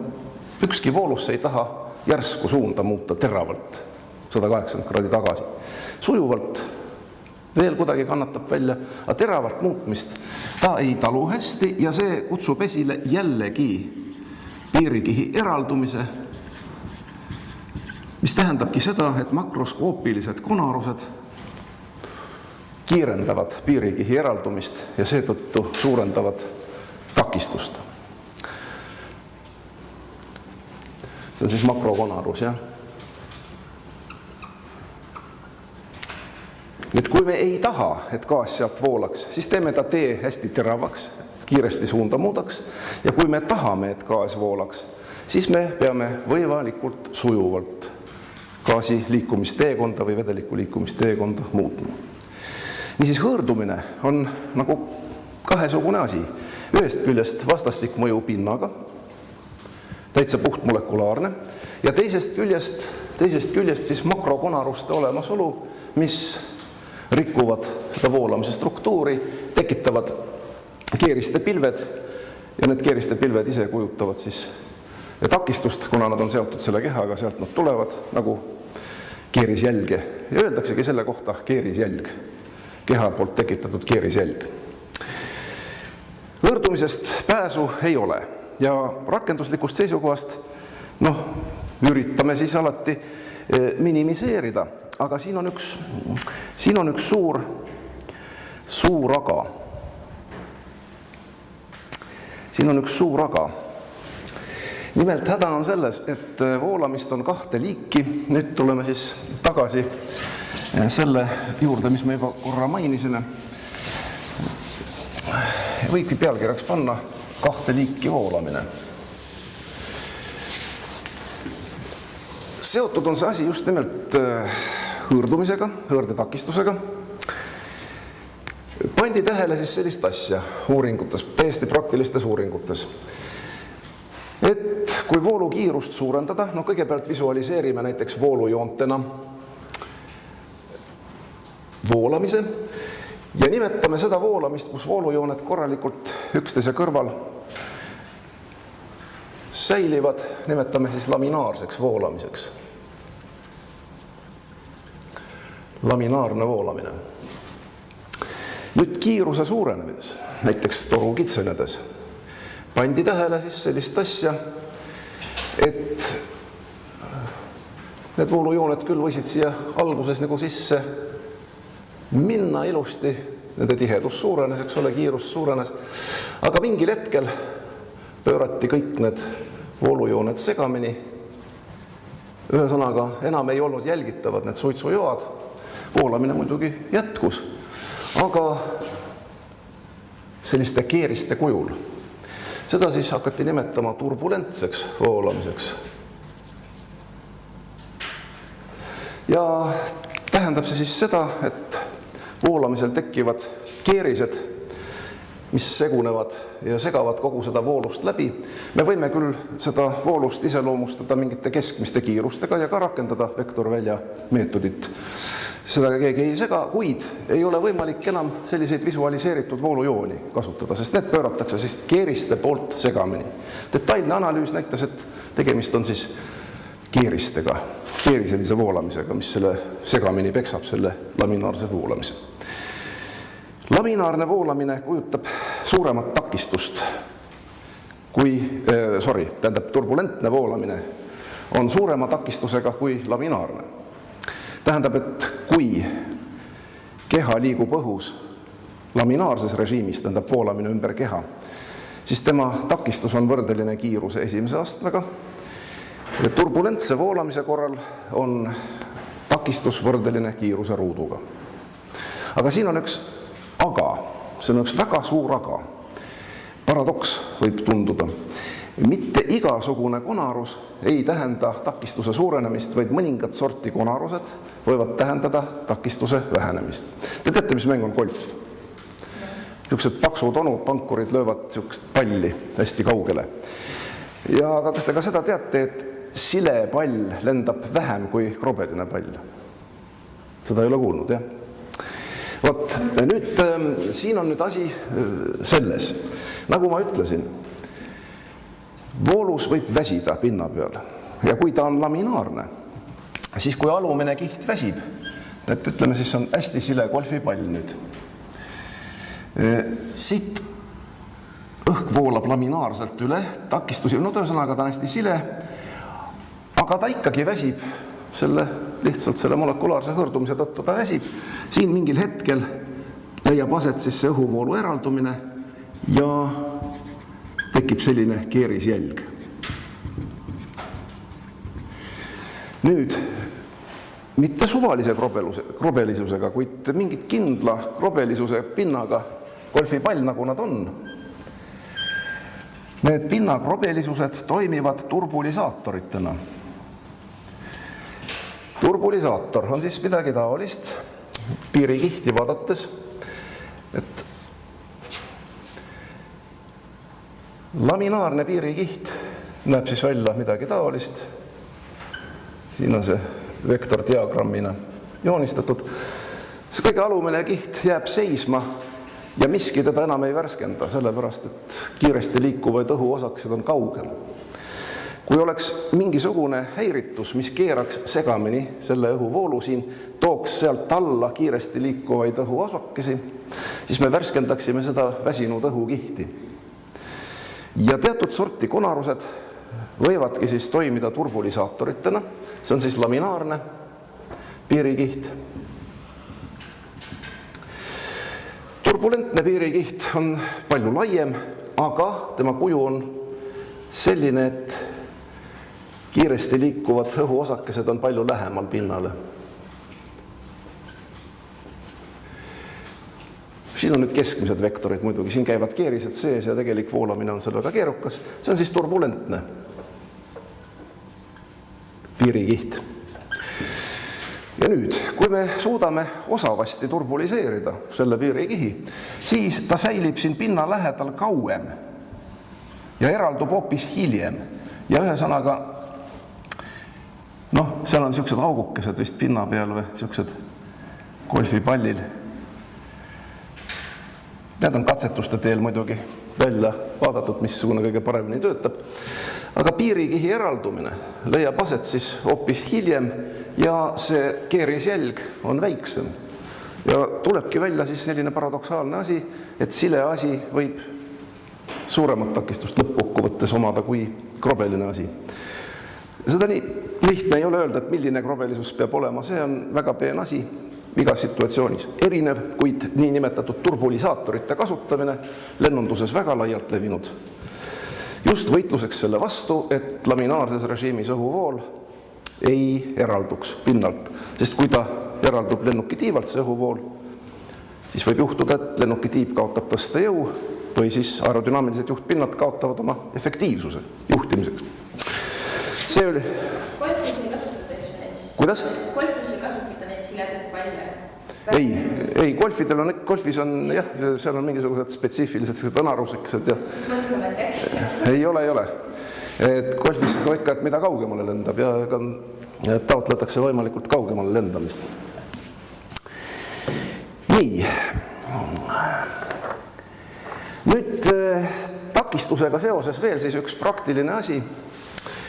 ükski voolusse ei taha järsku suunda muuta teravalt 180 kraadi tagasi. Sujuvalt veel kuidagi kannatab välja, aga teravalt muutmist ta ei talu hästi ja see kutsub esile jällegi piirikihi eraldumise, mis tähendabki seda, et makroskoopilised konarused kiirendavad piirikihi eraldumist ja seetõttu suurendavad takistust. See on siis makrokonarus, jah. Nüüd, kui me ei taha, et gaas sealt voolaks, siis teeme ta tee hästi teravaks, kiiresti suunda muudaks ja kui me tahame, et gaas voolaks, siis me peame võimalikult sujuvalt gaasi liikumisteekonda või vedeliku liikumisteekonda muutma. Niisiis hõõrdumine on nagu kahesugune asi. Ühest küljest vastastik mõju pinnaga, täitsa puhtmolekulaarne, ja teisest küljest siis makrokonaruste olemasolu, mis rikuvad seda voolamise struktuuri, tekitavad keeriste pilved ja need keeriste pilved ise kujutavad siis takistust, kuna nad on seotud selle kehaga, sealt nad tulevad nagu keerisjälge ja öeldaksegi selle kohta keerisjälg, keha poolt tekitatud keerisjälg. Hõõrdumisest pääsu ei ole ja rakenduslikust seisukohast üritame siis alati minimiseerida, aga siin on üks suur aga. Siin on üks suur aga. Nimelt häda on selles, et voolamist on kahte liiki. Nüüd tuleme siis tagasi selle juurde, mis me juba korra mainisime. Võibki pealkirjaks panna kahte liiki voolamine. Seotud on see asi just nimelt hõõrdumisega, hõõrdetakistusega. Pandi tähele siis sellist asja uuringutes, täiesti praktilistes uuringutes. Et kui voolukiirust suurendada, kõigepealt visualiseerime näiteks voolujoontena voolamise ja nimetame seda voolamist, kus voolujooned korralikult üksteise kõrval säilivad, nimetame siis laminaarseks voolamiseks. laminaarne voolamine. Nüüd kiiruse suurenedes, näiteks toru kitsenedes, pandi tähele siis sellist asja, et need voolujooned küll võisid siia alguses nagu sisse minna ilusti, nende tihedus suurenes, eks ole, kiirus suurenes, aga mingil hetkel pöörati kõik need voolujooned segamini. Ühesõnaga, enam ei olnud jälgitavad need suitsujoad, voolamine muidugi jätkus, aga selliste keeriste kujul. Seda siis hakati nimetama turbulentseks voolamiseks. Ja tähendab see siis seda, et voolamisel tekivad keerised, mis segunevad ja segavad kogu seda voolust läbi. Me võime küll seda voolust iseloomustada mingite keskmiste kiirustega ja ka rakendada vektorvälja meetodit. Seda keegi ei sega, kuid ei ole võimalik enam selliseid visualiseeritud voolujooni kasutada, sest need pööratakse siis keeriste poolt segamini. Detailne analüüs näitas, et tegemist on siis keeristega, keeriselise voolamisega, mis selle segamini peksab, selle laminaarse voolamise. Laminaarne voolamine kujutab suuremat takistust turbulentne voolamine on suurema takistusega kui laminaarne. Tähendab, et kui keha liigub õhus laminaarses režiimis, tähendab voolamine ümber keha, siis tema takistus on võrdeline kiiruse esimese astmega. Ja turbulentse voolamise korral on takistus võrdeline kiiruse ruuduga. Aga siin on üks aga, see on üks väga suur aga. Paradoks võib tunduda. Mitte igasugune konarus ei tähenda takistuse suurenemist, vaid mõningad sorti konarused võivad tähendada takistuse vähenemist. Te teate, mis mäng on golf? Niisugused paksud onud pankurid löövad niisugust palli hästi kaugele. Ja aga kas te ka seda teate, et sile pall lendab vähem kui krobeline pall? Seda ei ole kuulnud, jah? Vot, nüüd siin on nüüd asi selles. Nagu ma ütlesin, voolus võib väsida pinna peal. Ja kui ta on laminaarne, siis kui alumine kiht väsib, et ütleme, siis on hästi sile golfipall nüüd. Siit õhk voolab laminaarselt üle, takistusi, no tõesõnaga ta on hästi sile, aga ta ikkagi väsib lihtsalt selle molekulaarse hõõrdumise tõttu ta väsib. Siin mingil hetkel leiab aset siis see õhuvoolu eraldumine ja tekib selline keerisjälg. Nüüd, mitte suvalise krobelisusega, kuid mingit kindla krobelisuse pinnaga golfipall, nagu nad on. Need pinna krobelisused toimivad turbulisaatoritena. Turbulisaator on siis midagi taolist, piirikihti vaadates, et laminaarne piirikiht näeb siis välja midagi taolist. Siin on see vektordiagrammina joonistatud. See kõige alumine kiht jääb seisma ja miski teda enam ei värskenda, sellepärast, et kiiresti liikuvaid õhuosakesed on kaugel. Kui oleks mingisugune häiritus, mis keeraks segamini selle õhuvoolu siin, tooks sealt alla kiiresti liikuvaid õhuosakesi, siis me värskendaksime seda väsinud õhukihti. Ja teatud sorti konarused võivadki siis toimida turbulisaatoritena, see on siis laminaarne piirikiht. Turbulentne piirikiht on palju laiem, aga tema kuju on selline, et kiiresti liikuvad õhuosakesed on palju lähemal pinnale. Siin on nüüd keskmised vektorid muidugi, siin käivad keerised sees ja tegelik voolamine on seal väga keerukas. See on siis turbulentne piirikiht. Ja nüüd, kui me suudame osavasti turbuliseerida selle piirikihi, siis ta säilib siin pinna lähedal kauem ja eraldub hoopis hiljem. Ja ühesõnaga, seal on niisugused augukesed vist pinna peal või niisugused golfipallil. Need on katsetuste teel muidugi välja vaadatud, missugune kõige paremini töötab. Aga piirikihi eraldumine leiab aset siis hoopis hiljem ja see keerisjälg on väiksem. Ja tulebki välja siis selline paradoksaalne asi, et sileasi võib suuremat takistust lõppkokkuvõttes omada kui krobeline asi. Seda nii lihtne ei ole öelda, et milline krobelisus peab olema, see on väga peen asi igas situatsioonis. Erinev, kuid niinimetatud turbulisaatorite kasutamine lennunduses väga laialt levinud. Just võitluseks selle vastu, et laminaarses režiimis õhuvool ei eralduks pinnalt, sest kui ta eraldub lennukitiivalt see õhuvool, siis võib juhtuda, et lennukitiib kaotab tõstejõu või siis aerodünaamilised juhtpinnad kaotavad oma efektiivsuse juhtimiseks. See oli... Golfis ei kasutada neid? Kuidas? Golfis ei kasutada neid siledaid palle? Ei, golfis on jah, seal on mingisugused spetsiifilised õnarusekesed ja ei ole. Et golfis on ikka, et mida kaugemale lendab ja taotletakse võimalikult kaugemale lendamist. Nii. Nüüd takistusega seoses veel siis üks praktiline asi.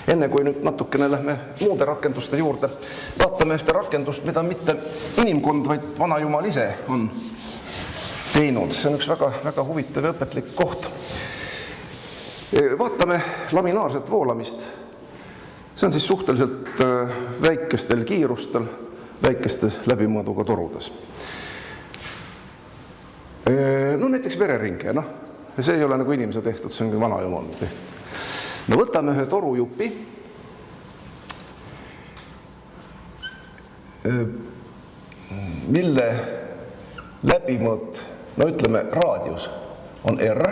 Enne kui nüüd natukene lähme muude rakenduste juurde, vaatame ühte rakendust, mida mitte inimkond, vaid vana jumal ise on teinud. See on üks väga huvitav ja õpetlik koht. Vaatame laminaarset voolamist. See on siis suhteliselt väikestel kiirustel, väikestes läbimõõduga torudes. No näiteks vereringe, see ei ole nagu inimese tehtud, see on vana jumal tehtud. No võtame ühe torujupi, mille läbimõõt, no ütleme raadius on R,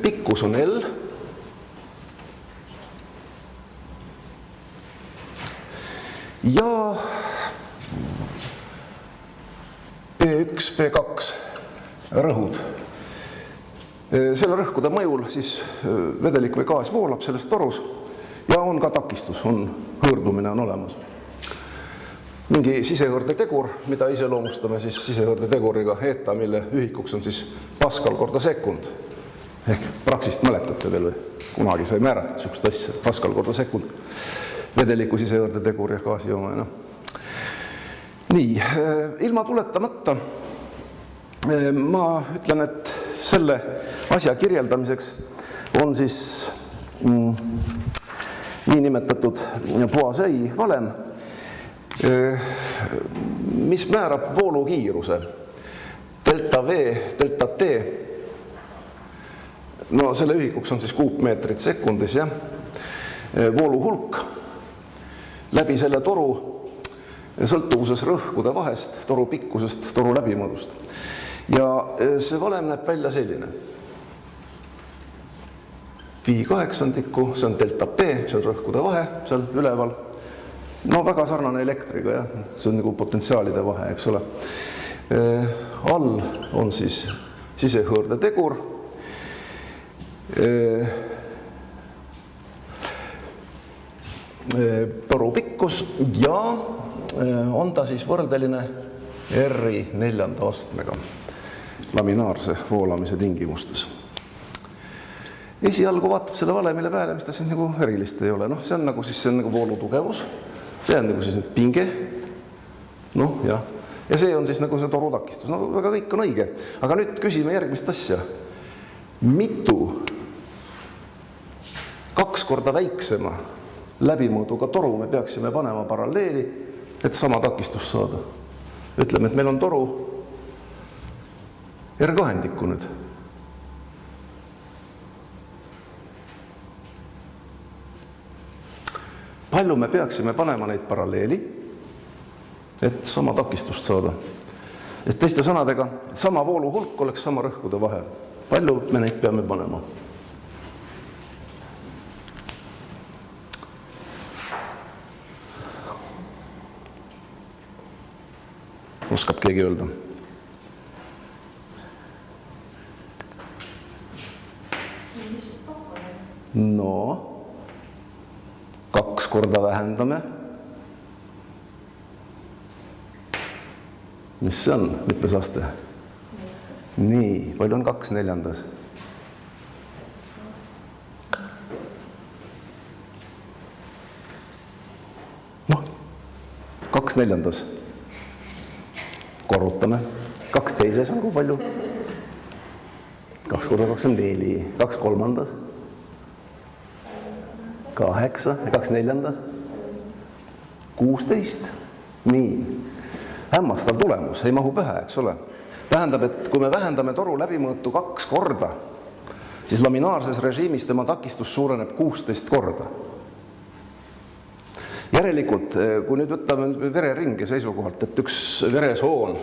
pikkus on L ja P1, P2 rõhud. Selle rõhkude mõjul siis vedelik või gaas voolab selles torus ja on ka takistus, hõõrdumine on olemas. Mingi sisehõõrdetegur, mida iseloomustame siis sisehõõrdeteguriga eta, mille ühikuks on siis Pascal korda sekund. Ehk praksist mäletate veel või? Kunagi sai määrata sihukest asja, Pascal korda sekund. Vedeliku sisehõõrdetegur ja gaasi oma. Nii, ilma tuletamata ma ütlen, et selle asja kirjeldamiseks on siis niinimetatud Poiseuille valem, mis määrab voolukiiruse delta V, delta T. No selle ühikuks on siis kuupmeetrit sekundis, jah. Voolu hulk läbi selle toru sõltuvuses rõhkude vahest, toru pikkusest, toru läbimõõdust. Ja see valem näeb välja selline. Pi kaheksandikku, see on delta P, see on rõhkude vahe, seal üleval. No väga sarnane elektriga, jah. See on nagu potentsiaalide vahe, eks ole. All on siis sisehõõrdetegur. Toru pikkus ja on ta siis võrdeline R-i 4. astmega laminaarse voolamise tingimustes. Esialgu vaatab seda valemile peale, mis ta siis nagu erilist ei ole. See on nagu voolutugevus, see on nagu siis pinge, jah. Ja see on siis nagu see torutakistus. Väga kõik on õige. Aga nüüd küsime järgmist asja. Mitu 2 korda väiksema läbimõõduga toru me peaksime panema paralleeli, et sama takistust saada? Ütleme, et meil on toru R2 nüüd. Palju me peaksime panema neid paralleeli, et sama takistust saada? Et teiste sõnadega, sama voolu hulk oleks sama rõhkude vahe. Palju me neid peame panema? Oskab keegi öelda? No, 2 korda vähendame. Mis see on? Mitmes aste? Nii, palju on 2/4? 2/4. Korrutame. 2 teises on kui palju? 2 × 24. 2/3. 8 ja 2/4. 16. Nii. Hämmastav tulemus, ei mahu pähe, eks ole. Tähendab, et kui me vähendame toru läbimõõtu 2 korda, siis laminaarses režiimis tema takistus suureneb 16 korda. Järelikult, kui nüüd võtame vereringe seisukohalt, et üks veresoon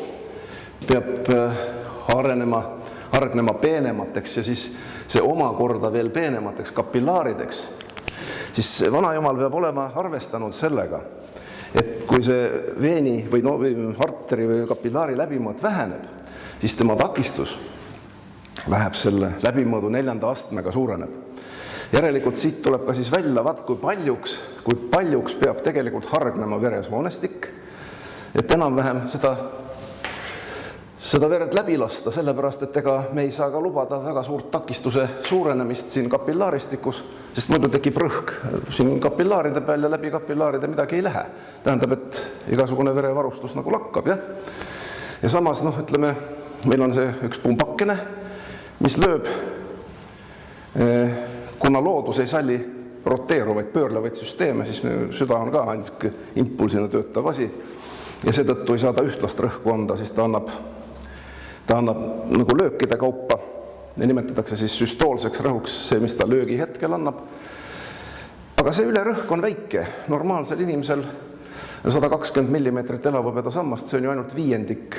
peab hargnema peenemateks ja siis see omakorda veel peenemateks kapillaarideks, siis vanajumal peab olema arvestanud sellega, et kui see veeni või arteri või kapillaari läbimõõt väheneb, siis tema takistus läheb selle läbimõõdu 4. astmega suureneb. Järelikult siit tuleb ka siis välja, kui paljuks peab tegelikult hargnema veresoonestik, et enam-vähem seda verd läbi lasta, sellepärast et ega me ei saa ka lubada väga suurt takistuse suurenemist siin kapillaaristikus, sest muidu tekib rõhk siin kapillaaride peal ja läbi kapillaaride midagi ei lähe. Tähendab, et igasugune verevarustus nagu lakkab, jah. Ja samas, ütleme, meil on see üks pumbakene, mis lööb, kuna loodus ei salli roteeruvaid, pöörlevaid süsteeme, siis süda on ka ainult impulsina töötav asi ja seetõttu ei saa ta ühtlast rõhku anda, siis ta annab nagu löökide kaupa ja nimetatakse siis süstoolseks rõhuks see, mis ta löögi hetkel annab. Aga see ülerõhk on väike, normaalsel inimesel 120 mm elavhõbeda sammast, see on ju ainult 1/5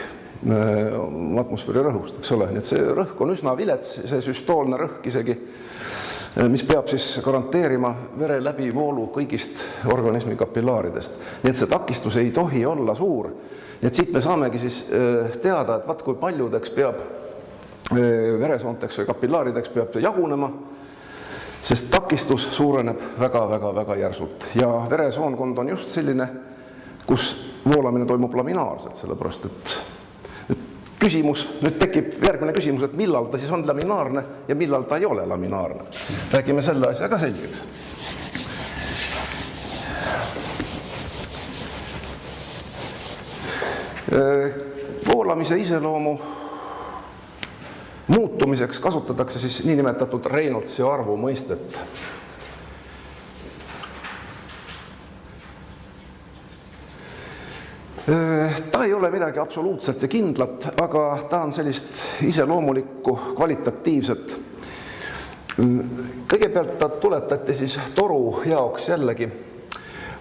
atmosfääri rõhust, eks ole, nii et see rõhk on üsna vilets, see süstoolne rõhk isegi, mis peab siis garanteerima vere läbivoolu kõigist organismi kapillaaridest. Nii et see takistus ei tohi olla suur. Nii et siit me saamegi siis teada, et kui paljudeks peab veresoonteks või kapillaarideks peab jagunema, sest takistus suureneb väga järsult. Ja veresoonkond on just selline, kus voolamine toimub laminaarselt, sellepärast et nüüd tekib järgmine küsimus, et millal ta siis on laminaarne ja millal ta ei ole laminaarne. Räägime selle asja ka selgeks. Voolamise iseloomu muutumiseks kasutatakse siis niinimetatud Reynoldsi arvu mõistet. Ta ei ole midagi absoluutselt ja kindlat, aga ta on sellist iseloomulikku, kvalitatiivset. Kõigepealt ta tuletati siis toru jaoks jällegi.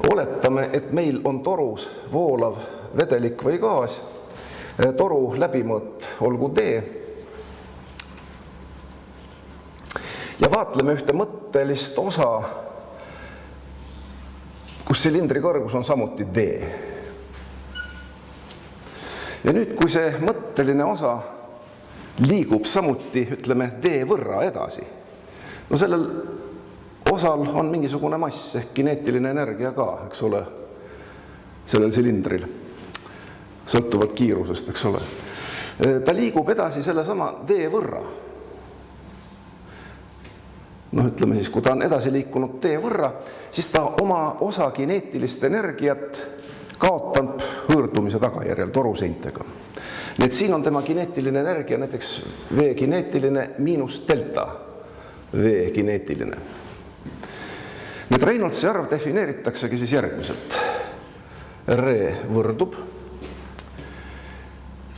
Oletame, et meil on torus voolav vedelik või gaas, toru läbimõõt olgu D. Ja vaatleme ühte mõttelist osa, kus silindri kõrgus on samuti D. Ja nüüd, kui see mõtteline osa liigub samuti, ütleme, D võrra edasi, no sellel osal on mingisugune mass ehk kineetiline energia ka, eks ole, sellel silindril, sõltuvalt kiirusest, eks ole. Ta liigub edasi sellesama D võrra. Ütleme siis, kui ta on edasi liikunud D võrra, siis ta oma osa kineetilist energiat kaotab hõõrdumise tagajärjel toruseintega. Nii et siin on tema kineetiline energia, näiteks V kineetiline miinus delta V kineetiline. Nüüd Reynoldsi arv defineeritaksegi siis järgmiselt. R võrdub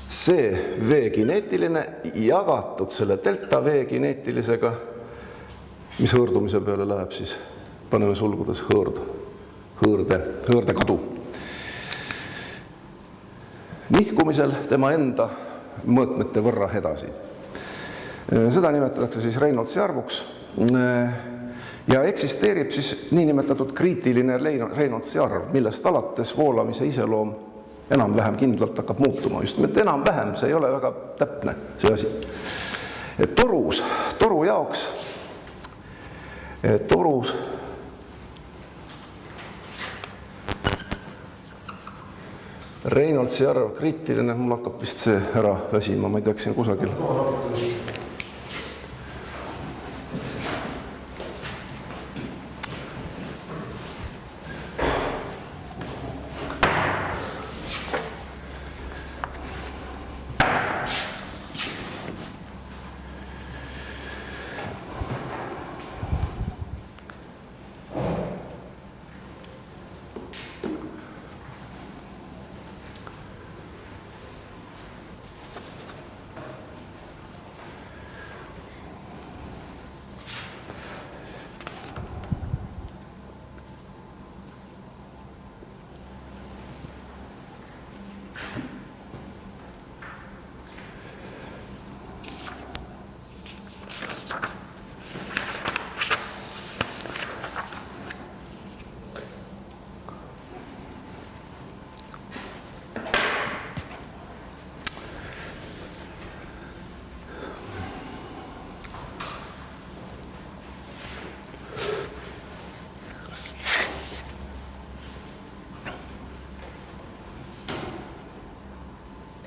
see V kineetiline jagatud selle delta V kineetilisega, mis hõõrdumise peale läheb siis, paneme sulgudes hõõrde kadu. Nihkumisel tema enda mõõtmete võrra edasi. Seda nimetatakse siis Reynoldsi arvuks ja eksisteerib siis niinimetatud kriitiline Reynoldsi arv, millest alates voolamise iseloom enam-vähem kindlalt hakkab muutuma. Just enam-vähem, see ei ole väga täpne see asi. Toru jaoks Reynoldsi arv kriitiline, mul hakkab vist see ära väsima, ma ei teaks siin kusagil.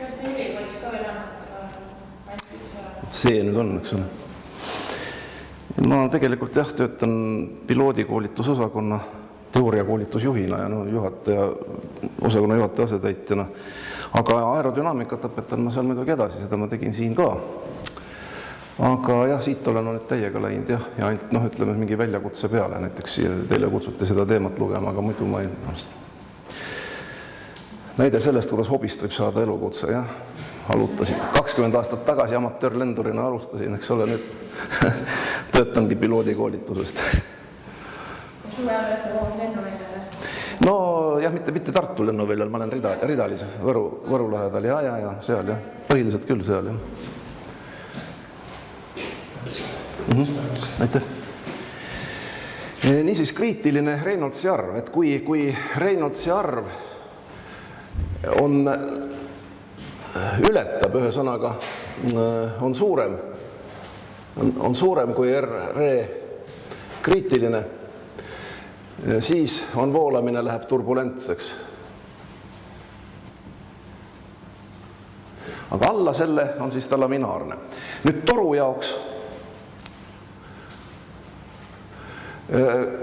Kas te ülikoolis ka veel annate? See nüüd on, eks ole. Ma tegelikult jah, töötan piloodikoolitusosakonna teooriakoolitusjuhina ja osakonna juhataja asetäitjana. Aga aerodünaamikat õpetan ma seal muidugi edasi, seda ma tegin siin ka. Aga jah, siit olen nüüd täiega läinud ja ainult ütleme mingi väljakutse peale, näiteks teile kutsuti seda teemat lugema, aga muidu ma ei arvasta. Näide sellest, kuidas hobist võib saada elukutse, jah. Alutasin 20 aastat tagasi amatöörlendurina alustasin, eks ole, nüüd töötangi piloodikoolitusest. Suve olete kogu lennuväljale? No jah, mitte Tartu lennuväljal, ma olen Ridalis, Võru lähedal ja seal jah, põhiliselt küll seal jah. Aitäh. Niisiis kriitiline Reynoldsi arv, et kui Reynoldsi arv ületab ühe sõnaga, on suurem kui R kriitiline, siis on voolamine läheb turbulentseks. Aga alla selle on siis ta laminaarne. Nüüd toru jaoks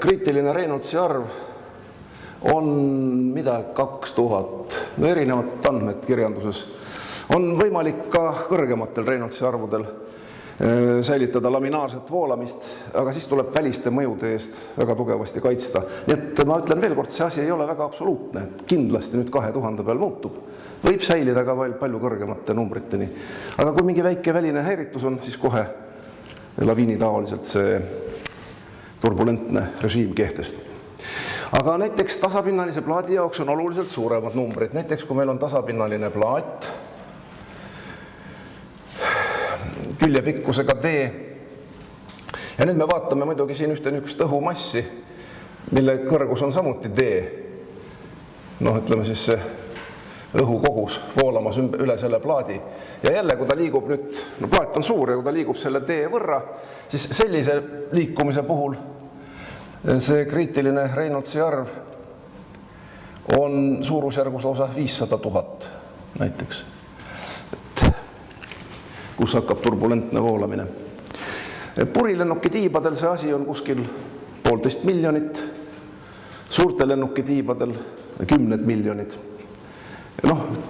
kriitiline Reynoldsi arv on 2000, erinevad andmed kirjanduses. On võimalik ka kõrgematel Reynoldsi arvudel säilitada laminaarset voolamist, aga siis tuleb väliste mõjude eest väga tugevasti kaitsta. Nii et ma ütlen veel kord, see asi ei ole väga absoluutne. Kindlasti nüüd 2000 peal muutub. Võib säilida ka palju kõrgemate numbriteni. Aga kui mingi väike väline häiritus on, siis kohe laviini taoliselt see turbulentne režiim kehtestub. Aga näiteks tasapinnalise plaadi jaoks on oluliselt suuremad numbrid. Näiteks kui meil on tasapinnaline plaat, küljepikkusega D. Ja nüüd me vaatame muidugi siin ühte niisugust õhumassi, mille kõrgus on samuti D. Ütleme siis see õhukogus voolamas üle selle plaadi. Ja jälle, kui ta liigub nüüd, plaat on suur ja kui ta liigub selle D võrra, siis sellise liikumise puhul see kriitiline Reynoldsi arv on suurusjärgus lausa 500 000 näiteks. Kus hakkab turbulentne voolamine. Purilennuki tiibadel see asi on kuskil 1,5 miljonit, suurte lennuki tiibadel 10 miljonid.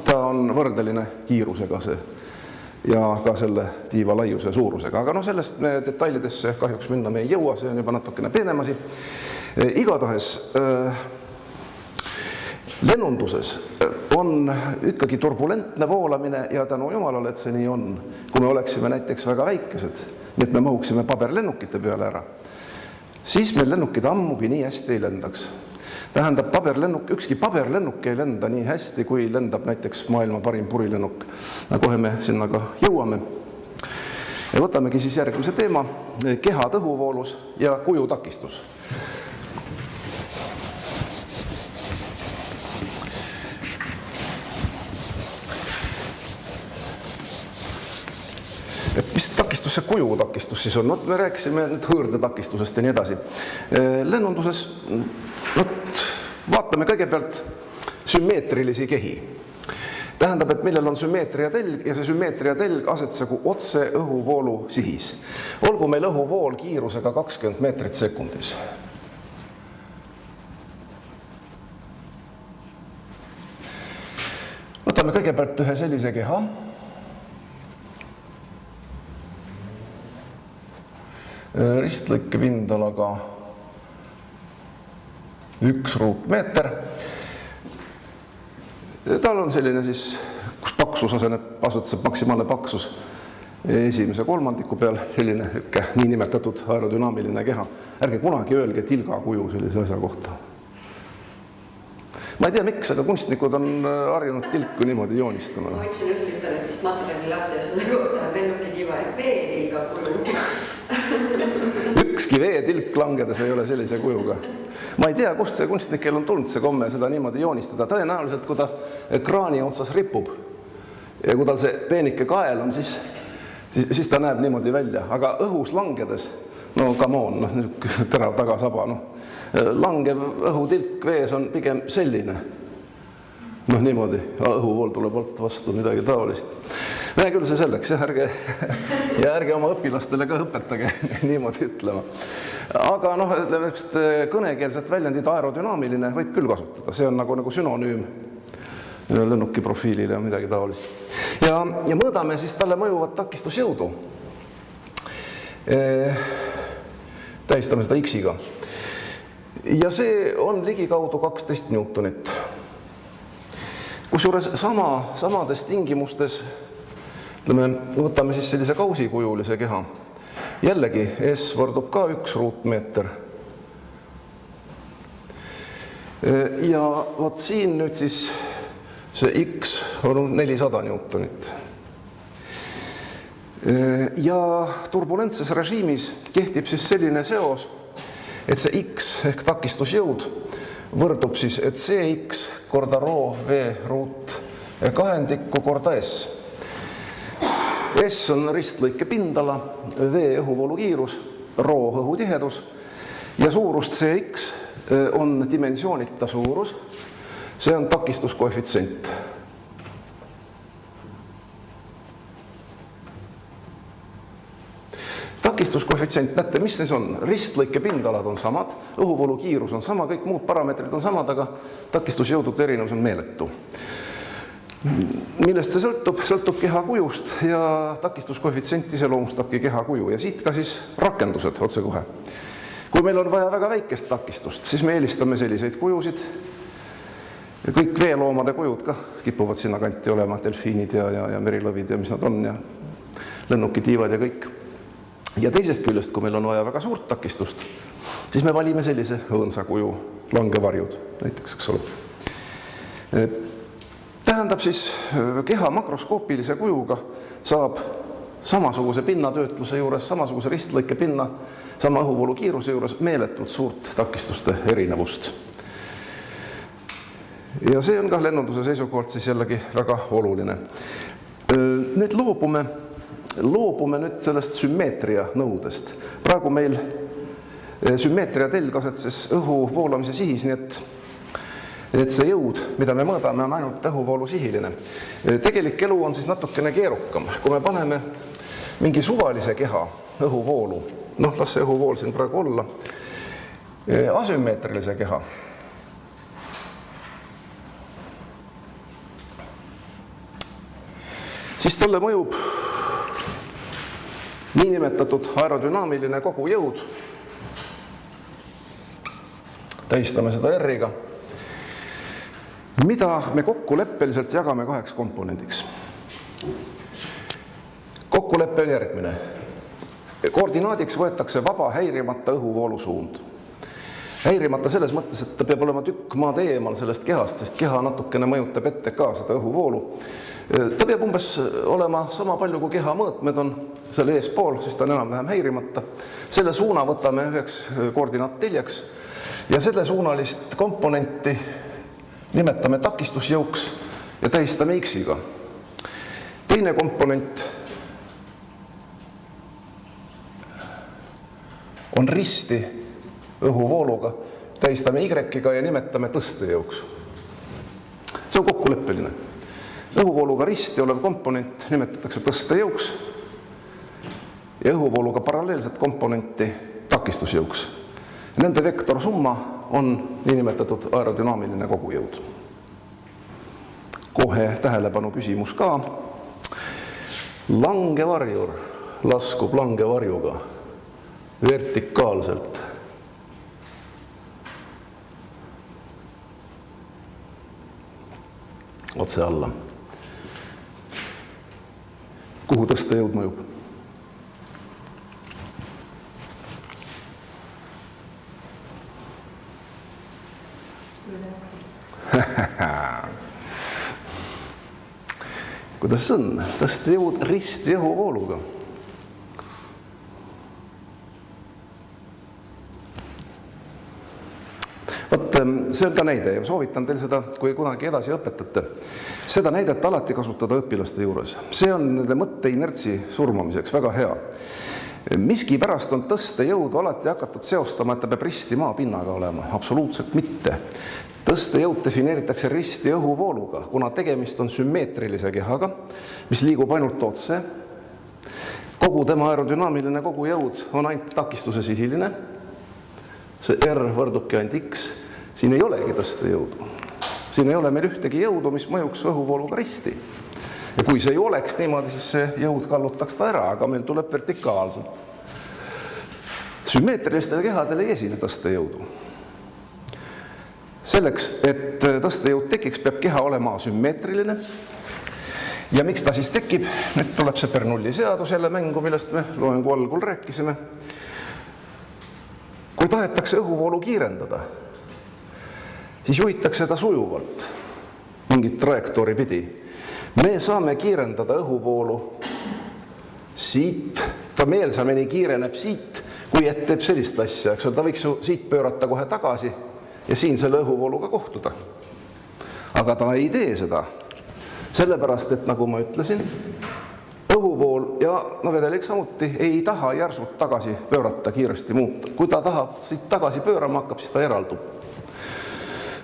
Ta on võrdeline kiirusega see ja ka selle tiiva laiuse suurusega. Aga sellest me detailidesse kahjuks minna me ei jõua, see on juba natukene peenemasi. Igatahes lennunduses on ikkagi turbulentne voolamine ja tänu jumalale, et see nii on. Kui me oleksime näiteks väga väikesed, nii et me mahuksime paberlennukite peale ära, siis meil lennukid ammugi nii hästi ei lendaks. Tähendab, ükski paberlennuk ei lenda nii hästi, kui lendab näiteks maailma parim purilennuk. Kohe me sinna ka jõuame. Ja võtamegi siis järgmise teema, kehad õhuvoolus ja kujutakistus. Mis takistus see kujutakistus siis on? Me rääkisime nüüd hõõrdetakistusest ja nii edasi. Lennunduses vaatame kõigepealt sümmeetrilisi kehi. Tähendab, et millel on sümmeetria telg ja see sümmeetria telg asetsegu otse õhuvoolu sihis. Olgu meil õhuvool kiirusega 20 meetrit sekundis. Võtame kõigepealt ühe sellise keha. Ristlõike pindalaga 1 ruutmeeter. Tal on selline siis, kus paksus asetseb maksimaalne paksus esimese kolmandiku peal, selline niinimetatud aerodünaamiline keha. Ärge kunagi öelge tilgakuju sellise asja kohta. Ma ei tea, miks, aga kunstnikud on harjunud tilku niimoodi joonistama. Ma võtsin just internetist materjali lahti ja selle kohta lennukitiiva ja veetilgakuju. Ükski veetilk langedes ei ole sellise kujuga. Ma ei tea, kust see kunstnikel on tulnud see komme seda niimoodi joonistada. Tõenäoliselt, kui ta ekraani otsas ripub ja kui tal see peenike kael on, siis ta näeb niimoodi välja. Aga õhus langedes, come on, terav tagasaba, langev õhutilk vees on pigem selline. Noh, niimoodi, õhuvool tuleb alt vastu, midagi taolist. Näe küll see selleks, ärge oma õpilastele ka õpetage niimoodi ütlema. Aga noh, kõnekeelset väljendit aerodünaamiline võib küll kasutada, see on nagu sünonüüm lennuki profiilile ja midagi taolist. Ja mõõdame siis talle mõjuvat takistusjõudu. Tähistame seda X-iga. Ja see on ligikaudu 12 Newtonit. Kusjuures samades tingimustes, võtame siis sellise kausikujulise keha. Jällegi, S võrdub ka 1 ruutmeeter. Ja vot siin nüüd siis see X on 400 Newtonit. Ja turbulentses režiimis kehtib siis selline seos, et see X ehk takistusjõud võrdub siis, et CX korda rho V ruut kahendikku korda S. S on ristlõike pindala, V õhuvoolu kiirus, rho õhutihedus ja suurust CX on dimensioonita suurus, see on takistuskoefitsient. Takistuskoefitsient, näete, mis neis on? Ristlõike pindalad on samad, õhuvoolu kiirus on sama, kõik muud parameetrid on samad, aga takistusjõudude erinevus on meeletu. Millest see sõltub? Sõltub keha kujust ja takistuskoefitsient iseloomustabki keha kuju ja siit ka siis rakendused otse kohe. Kui meil on vaja väga väikest takistust, siis me eelistame selliseid kujusid. Kõik veeloomade kujud ka kipuvad sinna kanti olema, delfiinid ja merilõvid ja mis nad on ja lennukitiivad ja kõik. Ja teisest küljest, kui meil on vaja väga suurt takistust, siis me valime sellise õõnsa kuju, langevarjud näiteks, eks ole. Tähendab siis, keha makroskoopilise kujuga saab samasuguse pinnatöötluse juures, samasuguse ristlõike pinna, sama õhuvoolu kiiruse juures meeletult suurt takistuste erinevust. Ja see on ka lennunduse seisukohalt siis jällegi väga oluline. Nüüd loobume nüüd sellest sümmeetria nõudest. Praegu meil sümmeetria telg asetses õhu voolamise sihis, nii et see jõud, mida me mõõdame, on ainult õhuvoolu sihiline. Tegelik elu on siis natukene keerukam. Kui me paneme mingi suvalise keha õhuvoolu, noh, las see õhuvool siin praegu olla, asümmeetrilise keha, siis talle mõjub niinimetatud aerodünaamiline kogujõud. Tähistame seda R-iga, mida me kokkuleppeliselt jagame 2 komponendiks. Kokkulepe on järgmine. Koordinaadiks võetakse vaba häirimata õhuvoolu suund. Häirimata selles mõttes, et ta peab olema tükk maad eemal sellest kehast, sest keha natukene mõjutab ette ka seda õhuvoolu. Ta peab umbes olema sama palju, kui keha mõõtmed on selle eespool, siis ta on enam-vähem häirimata. Selle suuna võtame üheks koordinaatteljaks ja selle suunalist komponenti nimetame takistusjõuks ja tähistame X-iga. Teine komponent on risti õhuvooluga, tähistame Y-ga ja nimetame tõstejõuks. See on kokkuleppeline. Õhuvooluga risti olev komponent nimetatakse tõstejõuks ja õhuvooluga paralleelset komponenti takistusjõuks. Nende vektorsumma on niinimetatud aerodünaamiline kogujõud. Kohe tähelepanu küsimus ka. Langevarjur laskub langevarjuga vertikaalselt. Otse alla. Kuhu tõstejõud mõjub? Kuidas on? Tõstejõud risti õhuvooluga. See on ka näide ja soovitan teil seda, kui kunagi edasi õpetate, seda näidet alati kasutada õpilaste juures. See on nende mõtte inertsi surmamiseks väga hea. Miskipärast on tõstejõudu alati hakatud seostama, et ta peab risti maapinnaga olema. Absoluutselt mitte. Tõstejõud defineeritakse risti õhuvooluga, kuna tegemist on sümmeetrilise kehaga, mis liigub ainult otse. Kogu tema aerodünaamiline kogujõud on ainult takistuse sihiline. See R võrdubki ainult X. Siin ei olegi tõstejõudu. Siin ei ole meil ühtegi jõudu, mis mõjuks õhuvooluga risti. Ja kui see ei oleks niimoodi, siis see jõud kallutaks ta ära, aga meil tuleb vertikaalselt. Sümmeetrilistele kehadele ei esine tõstejõudu. Selleks, et tõstejõud tekiks, peab keha olema asümmeetriline. Ja miks ta siis tekib? Nüüd tuleb see Bernoulli seadus jälle mängu, millest me loengu algul rääkisime. Kui tahetakse õhuvoolu kiirendada, siis juhitakse ta sujuvalt, mingit trajektoori pidi. Me saame kiirendada õhuvoolu siit, ta meelsameni kiireneb siit, kui et teeb sellist asja, eks ta võiks ju siit pöörata kohe tagasi ja siin selle õhuvooluga kohtuda. Aga ta ei tee seda, sellepärast, et nagu ma ütlesin, õhuvool ja vedelik samuti ei taha järsult tagasi pöörata, kiiresti muuta. Kui ta tahab siit tagasi pöörama hakkab, siis ta eraldub.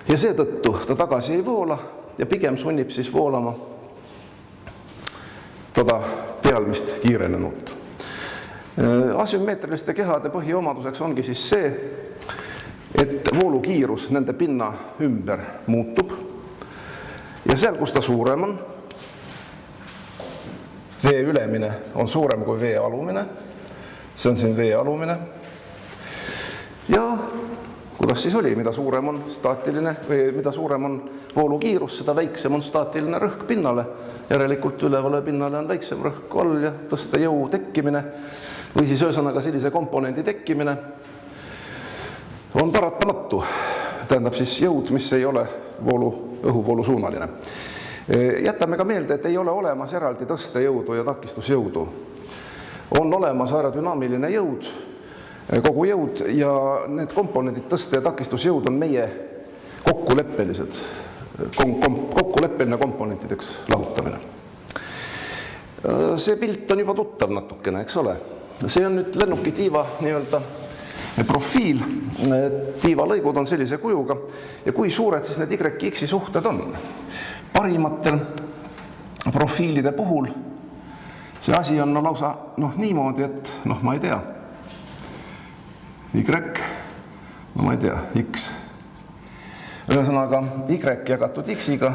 Ja seetõttu ta tagasi ei voola ja pigem sunnib siis voolama toda pealmist kiirenenult. Asümmeetriliste kehade põhiomaduseks ongi siis see, et voolukiirus nende pinna ümber muutub ja seal, kus ta suurem on, vee ülemine on suurem kui vee alumine, see on siin vee alumine ja kuidas siis oli, mida suurem on staatiline või mida suurem on voolukiirus, seda väiksem on staatiline rõhk pinnale. Järelikult ülevale pinnale on väiksem rõhk all ja tõstejõu tekkimine või siis ühesõnaga sellise komponendi tekkimine on paratamatu. Tähendab siis jõud, mis ei ole õhuvoolu suunaline. Jätame ka meelde, et ei ole olemas eraldi tõstejõudu ja takistusjõudu. On olemas aerodünaamiline jõud, kogu jõud ja need komponendid, tõste- ja takistusjõud on meie kokkuleppelised, kokkuleppeline komponentideks lahutamine. See pilt on juba tuttav natukene, eks ole. See on nüüd lennuki tiiva nii-öelda profiil. Tiivalõigud on sellise kujuga ja kui suured siis need Y-X suhted on. Parimatel profiilide puhul see asi on lausa niimoodi, et ma ei tea. Y, ma ei tea, X. Ühesõnaga, Y jagatud X-iga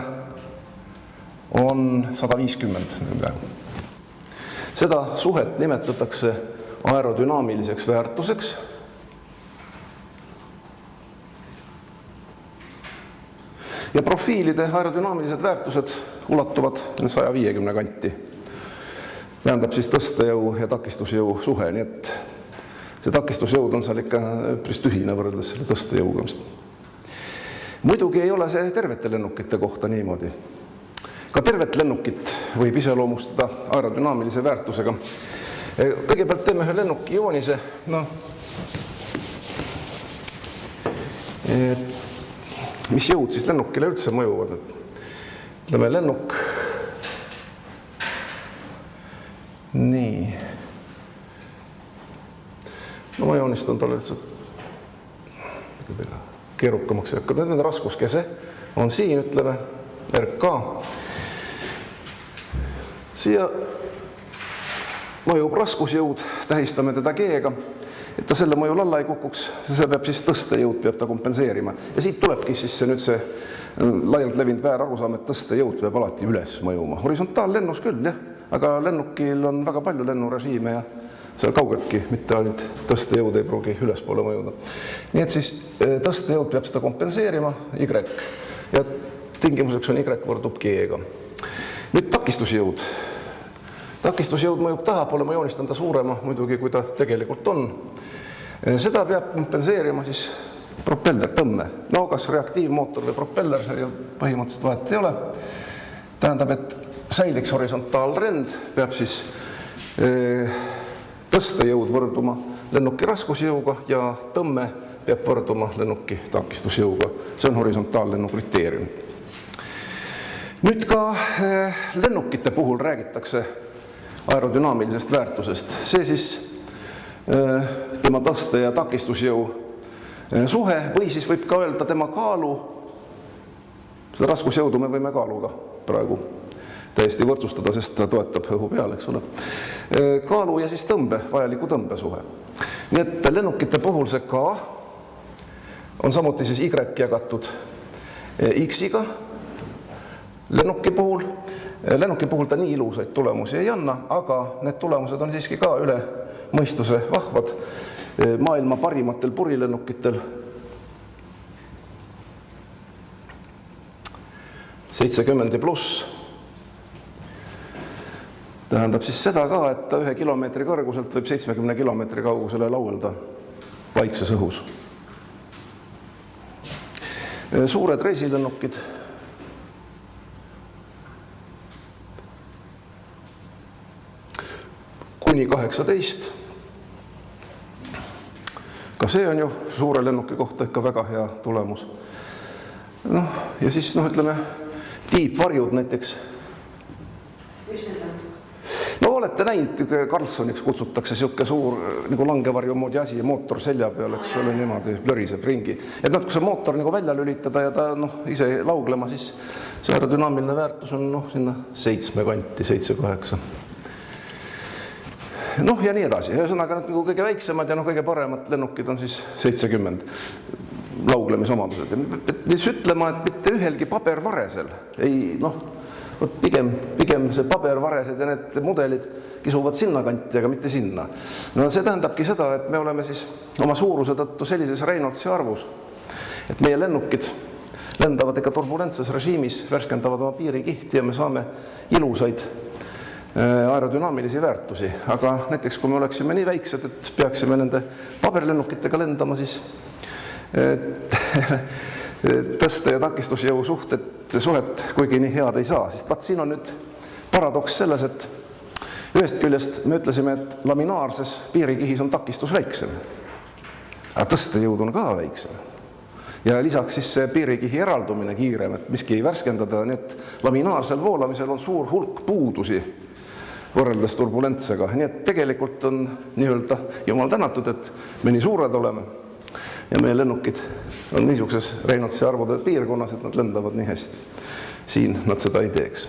on 150. Seda suhet nimetatakse aerodünaamiliseks väärtuseks. Ja profiilide aerodünaamilised väärtused ulatuvad 150 kanti. Tähendab siis tõstejõu ja takistusjõu suhe, nii et see takistusjõud on seal ikka üpris tühine võrreldes selle tõstejõuga. Muidugi ei ole see tervete lennukite kohta niimoodi. Ka tervet lennukit võib iseloomustada aerodünaamilise väärtusega. Kõigepealt teeme ühe lennuki joonise. Mis jõud siis lennukile üldse mõjuvad? Ütleme lennuk. Nii. Ma joonistan talle lihtsalt keerukamaks ja nende raskuskese on siin, ütleme, RK. Siia mõjub raskusjõud, tähistame teda G-ga, et ta selle mõjul alla ei kukuks, see peab siis tõstejõud, peab ta kompenseerima. Ja siit tulebki siis nüüd see laialt levinud väärarusaam, et tõstejõud peab alati üles mõjuma. Horisontaallennus küll, jah, aga lennukil on väga palju lennurežiime ja seal kaugeltki, mitte ainult tõstejõud ei pruugi ülespoole mõjuda. Nii et siis tõstejõud peab seda kompenseerima, Y, ja tingimuseks on Y võrdub G-ga. Nüüd takistusjõud. Takistusjõud mõjub tahapoole, ma joonistan ta suurema muidugi, kui ta tegelikult on. Seda peab kompenseerima siis propeller, tõmme. No kas reaktiivmootor või propeller, see põhimõtteliselt vahet ei ole. Tähendab, et säiliks horisontaalrend, peab siis tõstejõud võrduma lennuki raskusjõuga ja tõmme peab võrduma lennuki takistusjõuga. See on horisontaallennu kriteerium. Nüüd ka lennukite puhul räägitakse aerodünaamilisest väärtusest. See siis tema tõste- ja takistusjõu suhe või siis võib ka öelda tema kaalu. Seda raskusjõudu me võime kaaluga praegu täiesti võrdsustada, sest ta toetab õhu peal, eks ole. Kaalu ja siis tõmbe, vajaliku tõmbesuhe. Nii et lennukite puhul see K on samuti siis Y jagatud X-iga. Lennuki puhul ta nii ilusaid tulemusi ei anna, aga need tulemused on siiski ka üle mõistuse vahvad maailma parimatel purilennukitel. 70 ja pluss tähendab siis seda ka, et ta 1 kilomeetri kõrguselt võib 70 kilomeetri kaugusele lauelda vaikses õhus. Suured reisilennukid kuni 18. Ka see on ju suure lennuki kohta ikka väga hea tulemus. Ja siis ütleme tiibvarjud näiteks. Mis need on? Olete näinud, Karlssoniks kutsutakse siuke suur nagu langevarju moodi asi, mootor selja peal, eks ole, niimoodi plöriseb ringi. Et kui see mootor nagu välja lülitada ja ta ise lauglema, siis see aerodünaamiline väärtus on sinna 7 kanti, 7-8. Ja nii edasi. Ühesõnaga nagu kõige väiksemad ja kõige paremad lennukid on siis 70 lauglemisomadused. Siis ütlema, et mitte ühelgi pabervaresel ei, pigem see pabervaresed ja need mudelid kisuvad sinna kanti, aga mitte sinna. See tähendabki seda, et me oleme siis oma suuruse tõttu sellises Reynoldsi arvus, et meie lennukid lendavad ikka turbulentses režiimis, värskendavad oma piirikihti ja me saame ilusaid aerodünaamilisi väärtusi. Aga näiteks, kui me oleksime nii väiksed, et peaksime nende paberlennukitega lendama, siis tõste- ja takistusjõu suhet kuigi nii head ei saa. Sest siin on nüüd paradoks selles, et ühest küljest me ütlesime, et laminaarses piirikihis on takistus väiksem. Aga tõstejõud on ka väiksem. Ja lisaks siis see piirikihi eraldumine kiirem, et miski ei värskendada, nii et laminaarsel voolamisel on suur hulk puudusi võrreldes turbulentsega. Nii et tegelikult on nii-öelda jumal tänatud, et me nii suured oleme ja meie lennukid on niisuguses Reynoldsi arvude piirkonnas, et nad lendavad nii hästi. Siin nad seda ei teeks.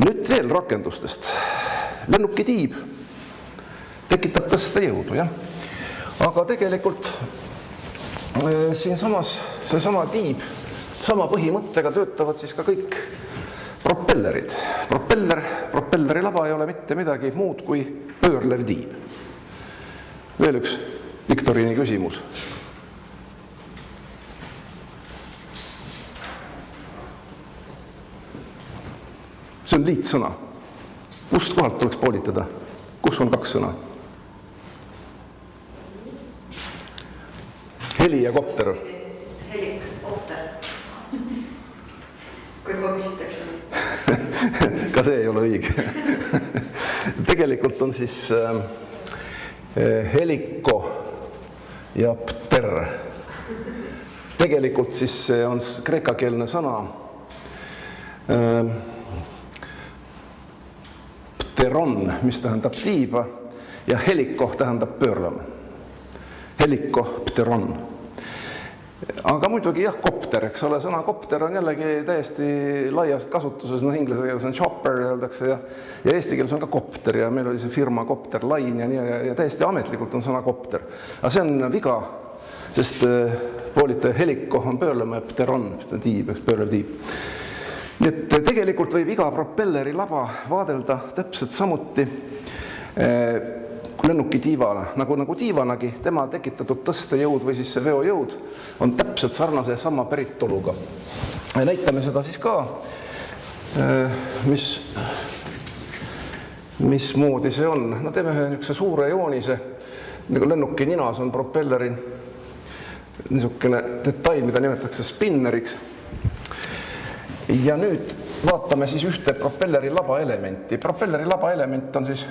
Nüüd veel rakendustest. Lennuki tiib tekitab tõstejõudu, jah. Aga tegelikult siinsamas seesama tiib, sama põhimõttega töötavad siis ka kõik propellerid. Propelleri laba ei ole mitte midagi muud kui pöörlev tiib. Veel üks viktoriini küsimus. See on liitsõna. Kust kohalt tuleks poolitada? Kus on 2 sõna? Heli ja kopter. Helikopter. Kui hobistatakse. Ka see ei ole õige. Tegelikult on siis heliko ja pter. Tegelikult siis see on kreekakeelne sõna pteron, mis tähendab tiiba, ja heliko tähendab pöörlane. Heliko, pteron. Aga muidugi jah, kopter, eks ole, sõna kopter on jällegi täiesti laiast kasutuses, inglise keeles on chopper öeldakse ja eesti keeles on ka kopter ja meil oli see firma Kopter Line ja täiesti ametlikult on sõna kopter. Aga see on viga, sest poolitaja heliko on pöörlema ja pteron, tiib, pöörlev tiib. Nii et tegelikult võib iga propelleri laba vaadelda täpselt samuti lennuki tiivana, nagu tiivanagi, tema tekitatud tõstejõud või siis see veojõud on täpselt sarnase sama päritoluga. Näitame seda siis ka, mismoodi see on. Teeme ühe niisuguse suure joonise, nagu lennuki ninas on propelleri niisugune detail, mida nimetatakse spinneriks. Ja nüüd vaatame siis ühte propelleri laba elementi. Propelleri laba element on siis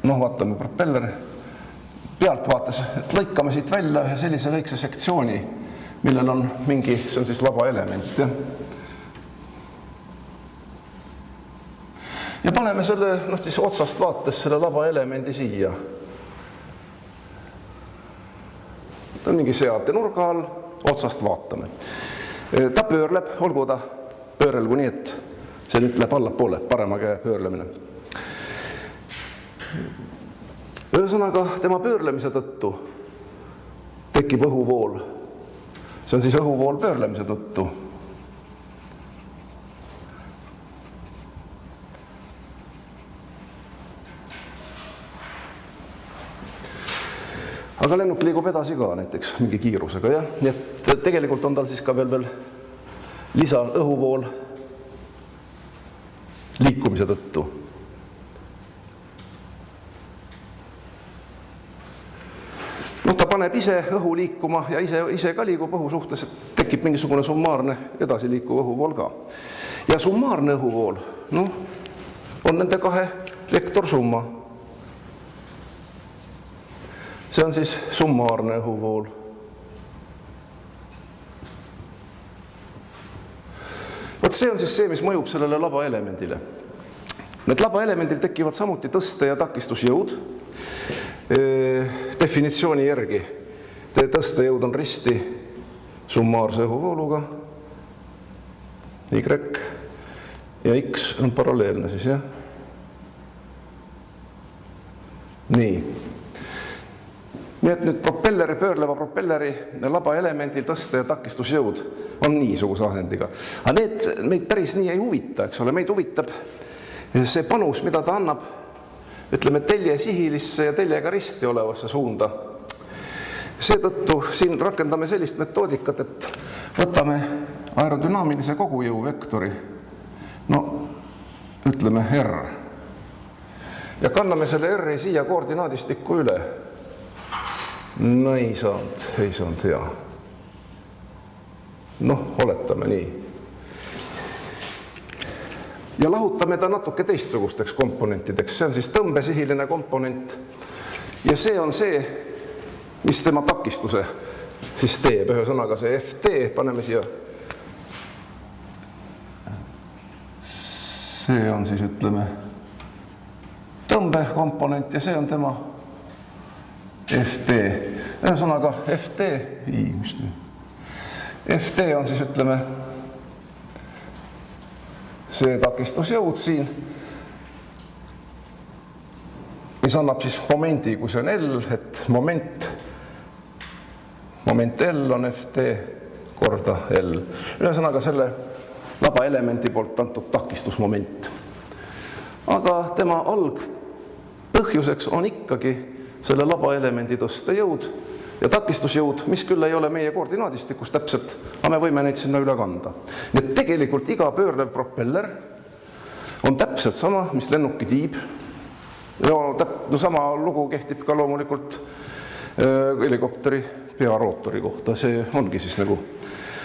vaatame propeller pealtvaates, et lõikame siit välja ühe sellise väikse sektsiooni, millel on mingi, see on siis laba element. Ja paneme selle siis otsast vaates selle laba elemendi siia. ta on mingi seatenurga all, otsast vaatame. Ta pöörleb, olgu ta pöörelgu nii, et see nüüd läheb allapoole, parema käe pöörlemine. Ühesõnaga, tema pöörlemise tõttu tekib õhuvool. See on siis õhuvool pöörlemise tõttu. Aga lennuk liigub edasi ka näiteks mingi kiirusega, jah. Nii et tegelikult on tal siis ka veel lisa õhuvool liikumise tõttu. No ta paneb ise õhu liikuma ja ise ka liigub õhu suhtes, et tekib mingisugune summaarne edasi liikuv õhuvool ka. Ja summaarne õhuvool, noh, on nende kahe vektorsumma. See on siis summaarne õhuvool. Vot see on siis see, mis mõjub sellele labaelemendile. Need labaelemendil tekivad samuti tõste- ja takistusjõud. Definitsiooni järgi tõstejõud on risti summaarse õhuvooluga. Y ja X on paralleelne siis, jah. Nii. Nii et nüüd pöörleva propelleri labaelemendil tõste- ja takistusjõud on niisuguse asendiga. Aga need meid päris nii ei huvita, eks ole. Meid huvitab see panus, mida ta annab, ütleme, telje sihilisse ja teljega risti olevasse suunda. Seetõttu siin rakendame sellist metoodikat, et võtame aerodünaamilise kogujõu vektori, no ütleme R, ja kanname selle R-i siia koordinaadistikku üle. No ei saanud hea. Noh, oletame nii. Ja lahutame ta natuke teistsugusteks komponentideks. See on siis tõmbesihiline komponent. Ja see on see, mis tema takistuse siis teeb. Ühesõnaga see FT, paneme siia. See on siis, ütleme, tõmbekomponent ja see on tema FT. Ühesõnaga FT on siis, ütleme, see takistusjõud siin, mis annab siis momendi, kui see on L, et moment L on FT korda L. Ühesõnaga selle labaelemendi poolt antud takistusmoment. Aga tema algpõhjuseks on ikkagi selle labaelemendi tõstejõud ja takistusjõud, mis küll ei ole meie koordinaadistikus täpselt, aga me võime neid sinna üle kanda. Nii et tegelikult iga pöörlev propeller on täpselt sama, mis lennuki tiib. No sama lugu kehtib ka loomulikult helikopteri pearootori kohta. See ongi siis nagu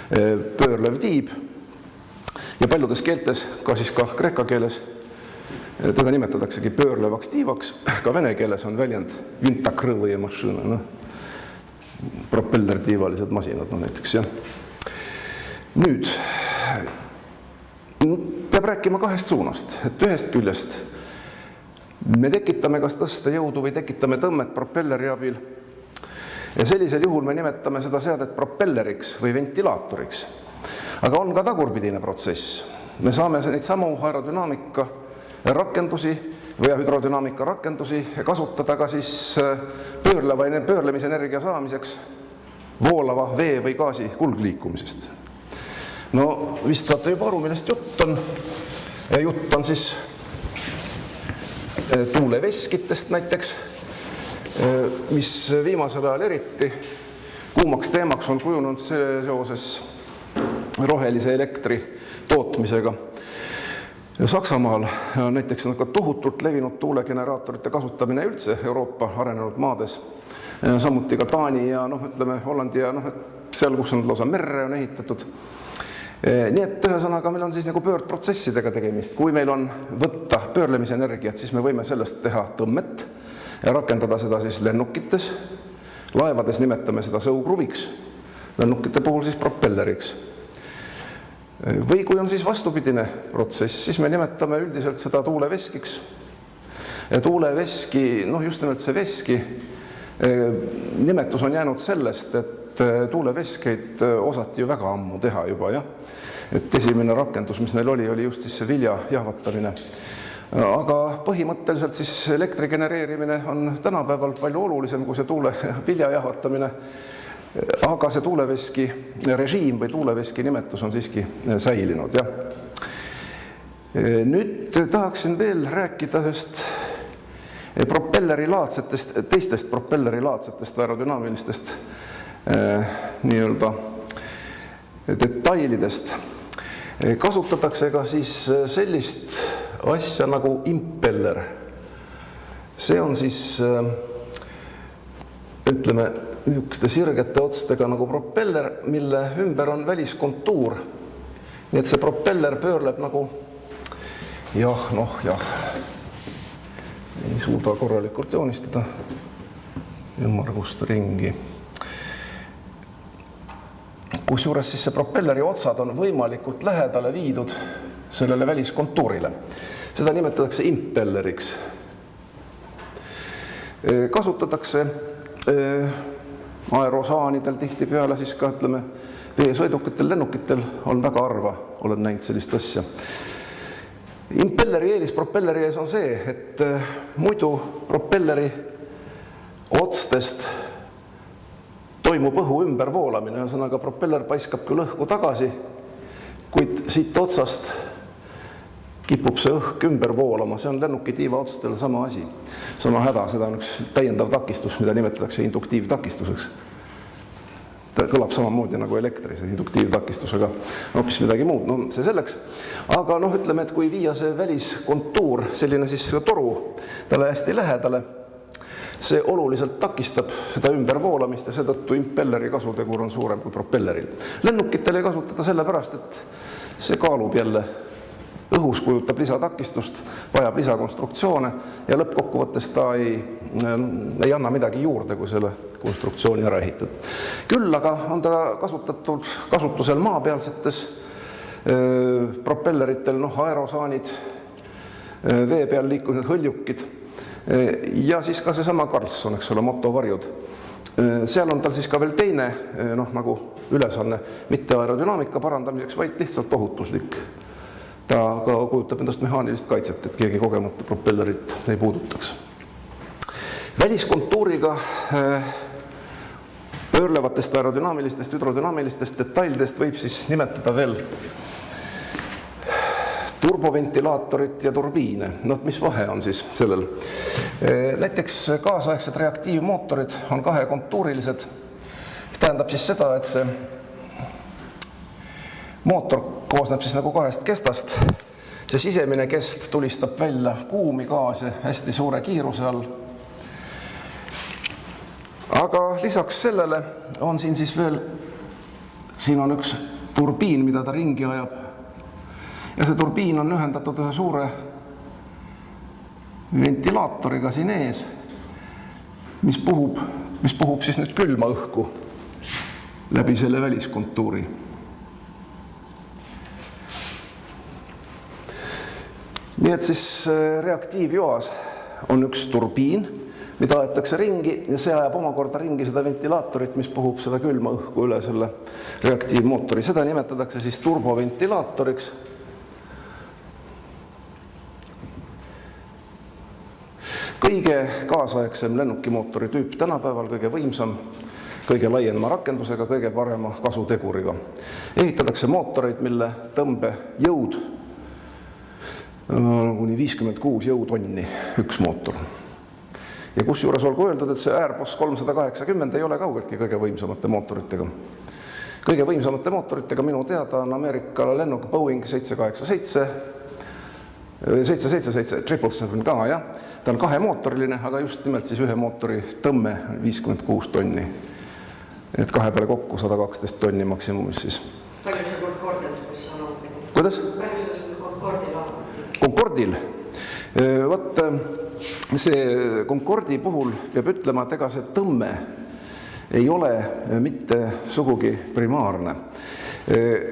pöörlev tiib. Ja paljudes keeltes, ka siis ka kreeka keeles, teda nimetataksegi pöörlevaks tiivaks, ka vene keeles on väljend vintakrõvõje mašina, no, propellertiivalised masinad, no näiteks, jah. Nüüd, peab rääkima kahest suunast, et ühest küljest me tekitame kas tõstejõudu või tekitame tõmmet propelleri abil ja sellisel juhul me nimetame seda seadet propelleriks või ventilaatoriks. Aga on ka tagurpidine protsess. Me saame neid samu aerodünaamika rakendusi või hüdrodünaamika rakendusi kasutada ka siis pöörlemisenergia saamiseks voolava vee või gaasi kulgliikumisest. No vist saate juba aru, millest jutt on. Jutt on siis tuuleveskitest näiteks, mis viimasel ajal eriti kuumaks teemaks on kujunud seoses rohelise elektri tootmisega. Saksamaal näiteks on ka tohutult levinud tuulegeneraatorite kasutamine üldse Euroopa arenenud maades, samuti ka Taani ja ütleme Hollandi ja seal, kus on lausa merre on ehitatud. Nii et ühesõnaga meil on siis nagu pöördprotsessidega tegemist. Kui meil on võtta pöörlemisenergiat, siis me võime sellest teha tõmmet ja rakendada seda siis lennukites. Laevades nimetame seda sõukruviks, lennukite puhul siis propelleriks. Või kui on siis vastupidine protsess, siis me nimetame üldiselt seda tuuleveskiks. Ja tuuleveski, just nimelt see veski, Nimetus on jäänud sellest, et tuuleveskeid osati ju väga ammu teha juba, jah. Et esimene rakendus, mis neil oli just siis see vilja jahvatamine. Aga põhimõtteliselt siis elektri genereerimine on tänapäeval palju olulisem kui see vilja jahvatamine. Aga see tuuleveski režiim või tuuleveski nimetus on siiski säilinud, jah. Nüüd tahaksin veel rääkida teistest propellerilaadsetest aerodünaamilistest nii-öelda detailidest. Kasutatakse ka siis sellist asja nagu impeller. See on siis, ütleme, niisuguste sirgete otstega nagu propeller, mille ümber on väliskontuur. Nii et see propeller pöörleb nagu jah, ei suuda korralikult joonistada ümmargust ringi. Kusjuures siis see propelleri otsad on võimalikult lähedale viidud sellele väliskontuurile. Seda nimetatakse impelleriks. Kasutatakse aerosaanidel tihtipeale siis ka, ütleme, veesõidukitel, lennukitel on väga harva, olen näinud sellist asja. Impelleri eelis propelleri ees on see, et muidu propelleri otstest toimub õhu ümbervoolamine, ühesõnaga propeller paiskab küll õhku tagasi, kuid siit otsast kipub see õhk ümber voolama, see on lennuki tiiva otstel sama asi, sama häda, seda on üks täiendav takistus, mida nimetatakse induktiivtakistuseks. Ta kõlab samamoodi nagu elektri, see induktiivtakistus, aga hoopis midagi muud, no see selleks. Aga ütleme, et kui viia see väliskontuur, selline siis toru talle hästi lähedale, see oluliselt takistab seda ümbervoolamist ja seetõttu impelleri kasutegur on suurem kui propelleril. Lennukitel ei kasutata sellepärast, et see kaalub jälle õhus, kujutab lisatakistust, vajab lisakonstruktsioone ja lõppkokkuvõttes ta ei anna midagi juurde, kui selle konstruktsiooni ära ehitad. Küll aga on ta kasutusel maapealsetes propelleritel, aerosaanid, vee peal liikunud hõljukid ja siis ka seesama Karlsson, eks ole, motovarjud. Seal on tal siis ka veel teine nagu ülesanne, mitte aerodünaamika parandamiseks, vaid lihtsalt ohutuslik. Ta ka kujutab endast mehaanilist kaitset, et keegi kogemata propellerit ei puudutaks. Väliskontuuriga pöörlevatest aerodünaamilistest, hüdrodünaamilistest detailidest võib siis nimetada veel turboventilaatorit ja turbiine. Mis vahe on siis sellel? Näiteks kaasaegsed reaktiivmootorid on kahekontuurilised. Tähendab siis seda, et see mootor koosneb siis nagu kahest kestast. See sisemine kest tulistab välja kuumi gaase hästi suure kiiruse all. Aga lisaks sellele on siin siis veel, siin on üks turbiin, mida ta ringi ajab. Ja see turbiin on ühendatud ühe suure ventilaatoriga siin ees, mis puhub siis nüüd külma õhku läbi selle väliskontuuri. Nii et siis reaktiivjoas on üks turbiin, mida aetakse ringi ja see ajab omakorda ringi seda ventilaatorit, mis puhub seda külma õhku üle selle reaktiivmootori. Seda nimetatakse siis turboventilaatoriks. Kõige kaasaegsem lennukimootori tüüp tänapäeval, kõige võimsam, kõige laienema rakendusega, kõige parema kasuteguriga. Ehitatakse mootoreid, mille tõmbejõud kuni 56 jõutonni üks mootor. Ja kusjuures olgu öeldud, et see Airbus 380 ei ole kaugeltki kõige võimsamate mootoritega. Kõige võimsamate mootoritega minu teada on Ameerika lennuk Boeing 787, 777 ka, jah. Ta on kahemootoriline, aga just nimelt siis ühe mootori tõmme 56 tonni. Et kahe peale kokku 112 tonni maksimumis siis. Palju see Concordil on? Kuidas? Palju see Concordil on? Concordil? Võt, see Concordi puhul peab ütlema, et ega see tõmme ei ole mitte sugugi primaarne.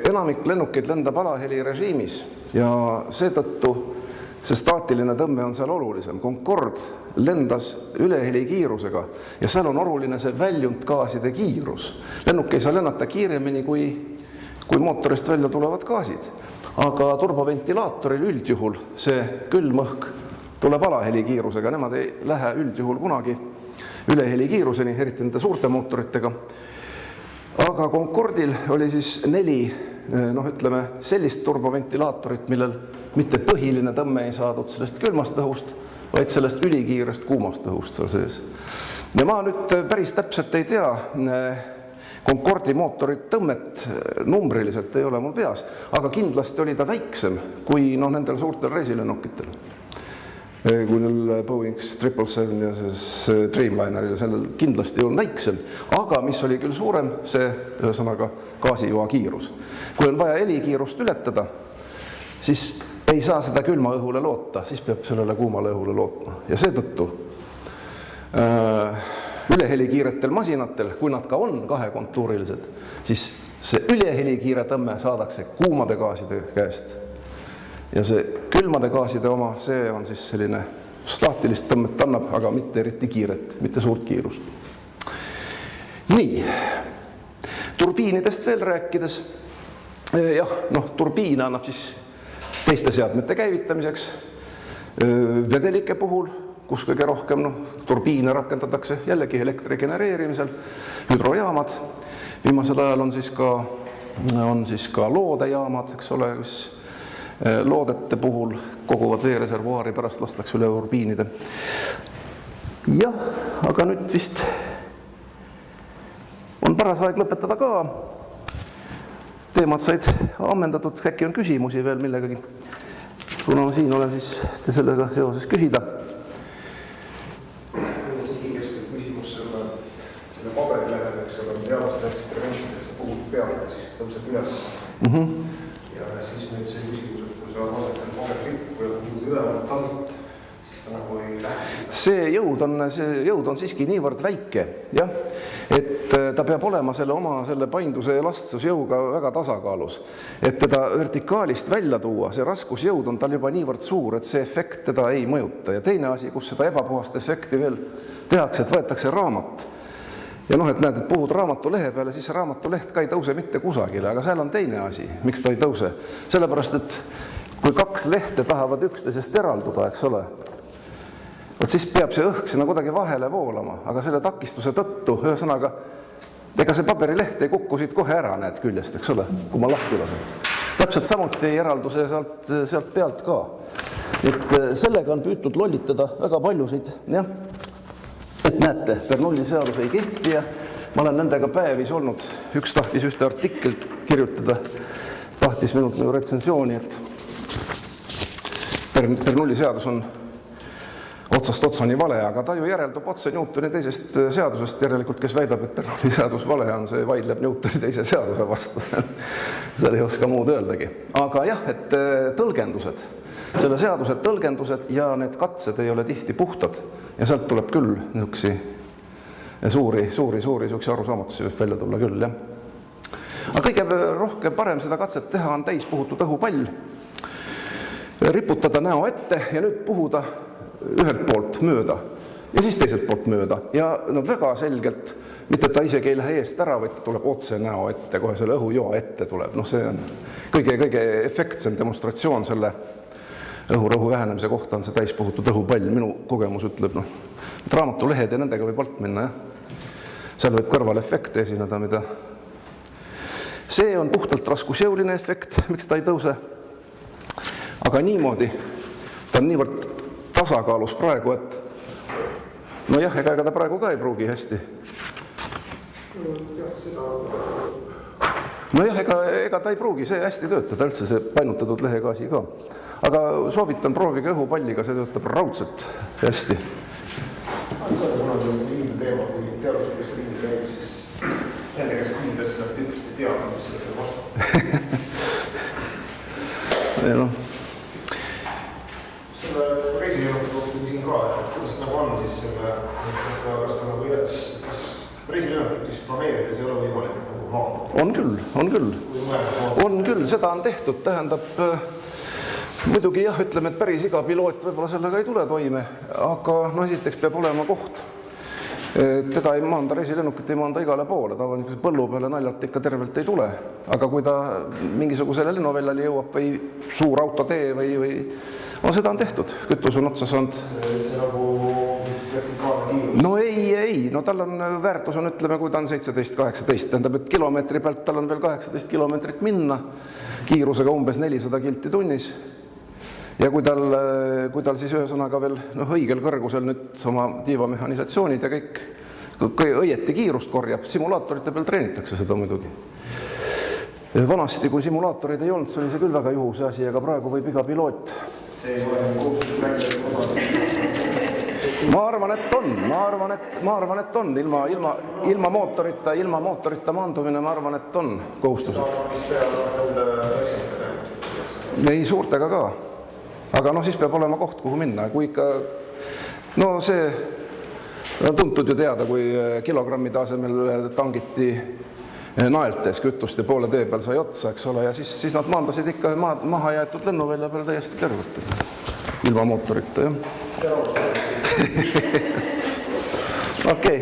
Enamik lennukeid lendab alaheli režiimis ja seetõttu see staatiline tõmme on seal olulisem. Concorde lendas ülehelikiirusega ja seal on oluline see väljundgaaside kiirus. Lennuk ei saa lennata kiiremini, kui mootorist välja tulevad gaasid. Aga turboventilaatoril üldjuhul see külmõhk tuleb alahelikiirusega, nemad ei lähe üldjuhul kunagi ülehelikiiruseni, eriti nende suurte mootoritega. Aga Concordil oli siis 4, sellist turboventilaatorit, millel mitte põhiline tõmme ei saadud sellest külmast õhust, vaid sellest ülikiirest kuumast õhust seal sees. Ja ma nüüd päris täpselt ei tea, Concordi mootori tõmmet numbriliselt ei ole mul peas, aga kindlasti oli ta väiksem kui nendel suurtel reisilennukkitel. Kui neil Boeing 777 ja siis Dreamliner ja sellel kindlasti on väiksem, aga mis oli küll suurem, see ühesõnaga gaasijoa kiirus. Kui on vaja helikiirust ületada, siis ei saa seda külma õhule loota, siis peab sellele kuumale õhule lootma. Ja seetõttu ülehelikiiretel masinatel, kui nad ka on kahekontuurilised, siis see ülehelikiire tõmme saadakse kuumade gaaside käest. Ja see külmade gaaside oma, see on siis selline staatilist tõmmet annab, aga mitte eriti kiiret, mitte suurt kiirust. Nii, turbiinidest veel rääkides. Jah, turbiin annab siis teiste seadmete käivitamiseks. Vedelike puhul, kus kõige rohkem turbiine rakendatakse jällegi elektri genereerimisel, hüdrojaamad. Viimasel ajal on siis ka loodejaamad, eks ole, loodete puhul koguvad veereservuaari, pärast lastakse üle turbiinide. Jah, aga nüüd vist on paras aeg lõpetada ka. Teemad said ammendatud, äkki on küsimusi veel millegagi. Kuna ma siin olen, siis te sellega seoses küsida. See kiiresti küsimus selle paberilehel, eks ole, teadlaste eksperimentid, et see puhub peale ja siis tõuseb üles. Ja siis nüüd see küsimus, et kui sa lased selle paberilippu ja puhud ülevalt alt, siis ta nagu ei lähe. See jõud on siiski niivõrd väike, jah, et ta peab olema selle painduse ja lastsusjõuga väga tasakaalus. Et teda vertikaalist välja tuua, see raskusjõud on tal juba niivõrd suur, et see efekt teda ei mõjuta. Ja teine asi, kus seda ebapuhast efekti veel tehakse, et võetakse raamat. Ja et näed, et puhud raamatulehe peale, siis raamatuleht ka ei tõuse mitte kusagile, aga seal on teine asi, miks ta ei tõuse. Sellepärast, et kui 2 lehte tahavad üksteisest eralduda, eks ole, siis peab see õhk sinna kuidagi vahele voolama, aga selle takistuse tõttu, ühesõnaga, ega see paberileht ei kukku siit kohe ära, näed küljest, eks ole, kui ma lahti lasen. Täpselt samuti ei eraldu see sealt pealt ka. Et sellega on püütud lollitada väga paljusid, jah. Et näete, Bernoulli seadus ei kehti ja ma olen nendega päevis olnud. Üks tahtis ühte artiklit kirjutada, tahtis minult retsensiooni, et Bernoulli seadus on otsast otsani vale, aga ta ju järeldub otse Newtoni teisest seadusest. Järelikult, kes väidab, et Bernoulli seadus vale on, see vaidleb Newtoni teise seaduse vastu. Seal ei oska muud öeldagi. Aga jah, et tõlgendused, selle seaduse tõlgendused ja need katsed ei ole tihti puhtad. Ja sealt tuleb küll suuri arusaamatusi välja tulla küll, jah. Aga kõige rohkem parem seda katset teha on täis puhutud õhupall, riputada näo ette ja nüüd puhuda ühelt poolt mööda ja siis teiselt poolt mööda. Ja väga selgelt, mitte ta isegi ei lähe eest ära, vaid ta tuleb otse näo ette, kohe selle õhujoa ette tuleb. See on kõige efektsem demonstratsioon selle õhurõhu vähenemise kohta on see täispuhutud õhupall. Minu kogemus ütleb, raamatulehed ja nendega võib alt minna, jah. Seal võib kõrvalefekte esineda, mida. See on puhtalt raskusjõuline efekt, miks ta ei tõuse. Aga niimoodi, ta on niivõrd tasakaalus praegu, et ega ta praegu ka ei pruugi hästi. Ega ta ei pruugi see hästi töötada üldse, see painutatud lehegaasi ka. Aga soovitan proovige õhupalliga, see töötab raudselt hästi. Kuna on see liigne teema, kui teadusel, kes liigne käib, siis nende käest liides seda tüüpist ei teada, mis seda peab vastu. Selle reisilennukite kohta küsin ka, et kuidas nagu on siis selle, kas ta nagu jääks, kas reisilennukit siis planeerides ei ole võimalik nagu maandada? On küll. On küll, seda on tehtud, tähendab muidugi jah, ütleme, et päris iga piloot võib-olla sellega ei tule toime, aga no esiteks peab olema koht. Teda ei maanda, reisilennukit ei maanda igale poole, ta on põllu peale naljalt ikka tervelt ei tule. Aga kui ta mingisugusele lennuväljale jõuab või suur autotee või no seda on tehtud, kütus on otsa saanud. See nagu vertikaalne kiirus. No ei, no tal on väärtus on, ütleme, kui ta on 17-18, tähendab, et kilomeetri pealt tal on veel 18 kilomeetrit minna, kiirusega umbes 400 kilti tunnis. Ja kui tal siis ühesõnaga veel õigel kõrgusel nüüd oma tiivamehhanisatsioonid ja kõik õieti kiirust korjab, simulaatorite peal treenitakse seda muidugi. Vanasti, kui simulaatorid ei olnud, see oli see küll väga juhuse asi, aga praegu võib iga piloot. See ei ole kohustus välja osa. Ma arvan, et on. Ilma mootorita maandumine, ma arvan, et on kohustuslik. Mis peale Ei, suurtega ka. Aga no siis peab olema koht, kuhu minna. Kui ikka, no see on tuntud ju teada, kui kilogrammide asemel tangiti naeltes kütust ja poole tee peal sai otsa, eks ole, ja siis nad maandasid ikka maha jäetud lennuvälja peal täiesti tervelt. Ilma mootorita, jah. Okei.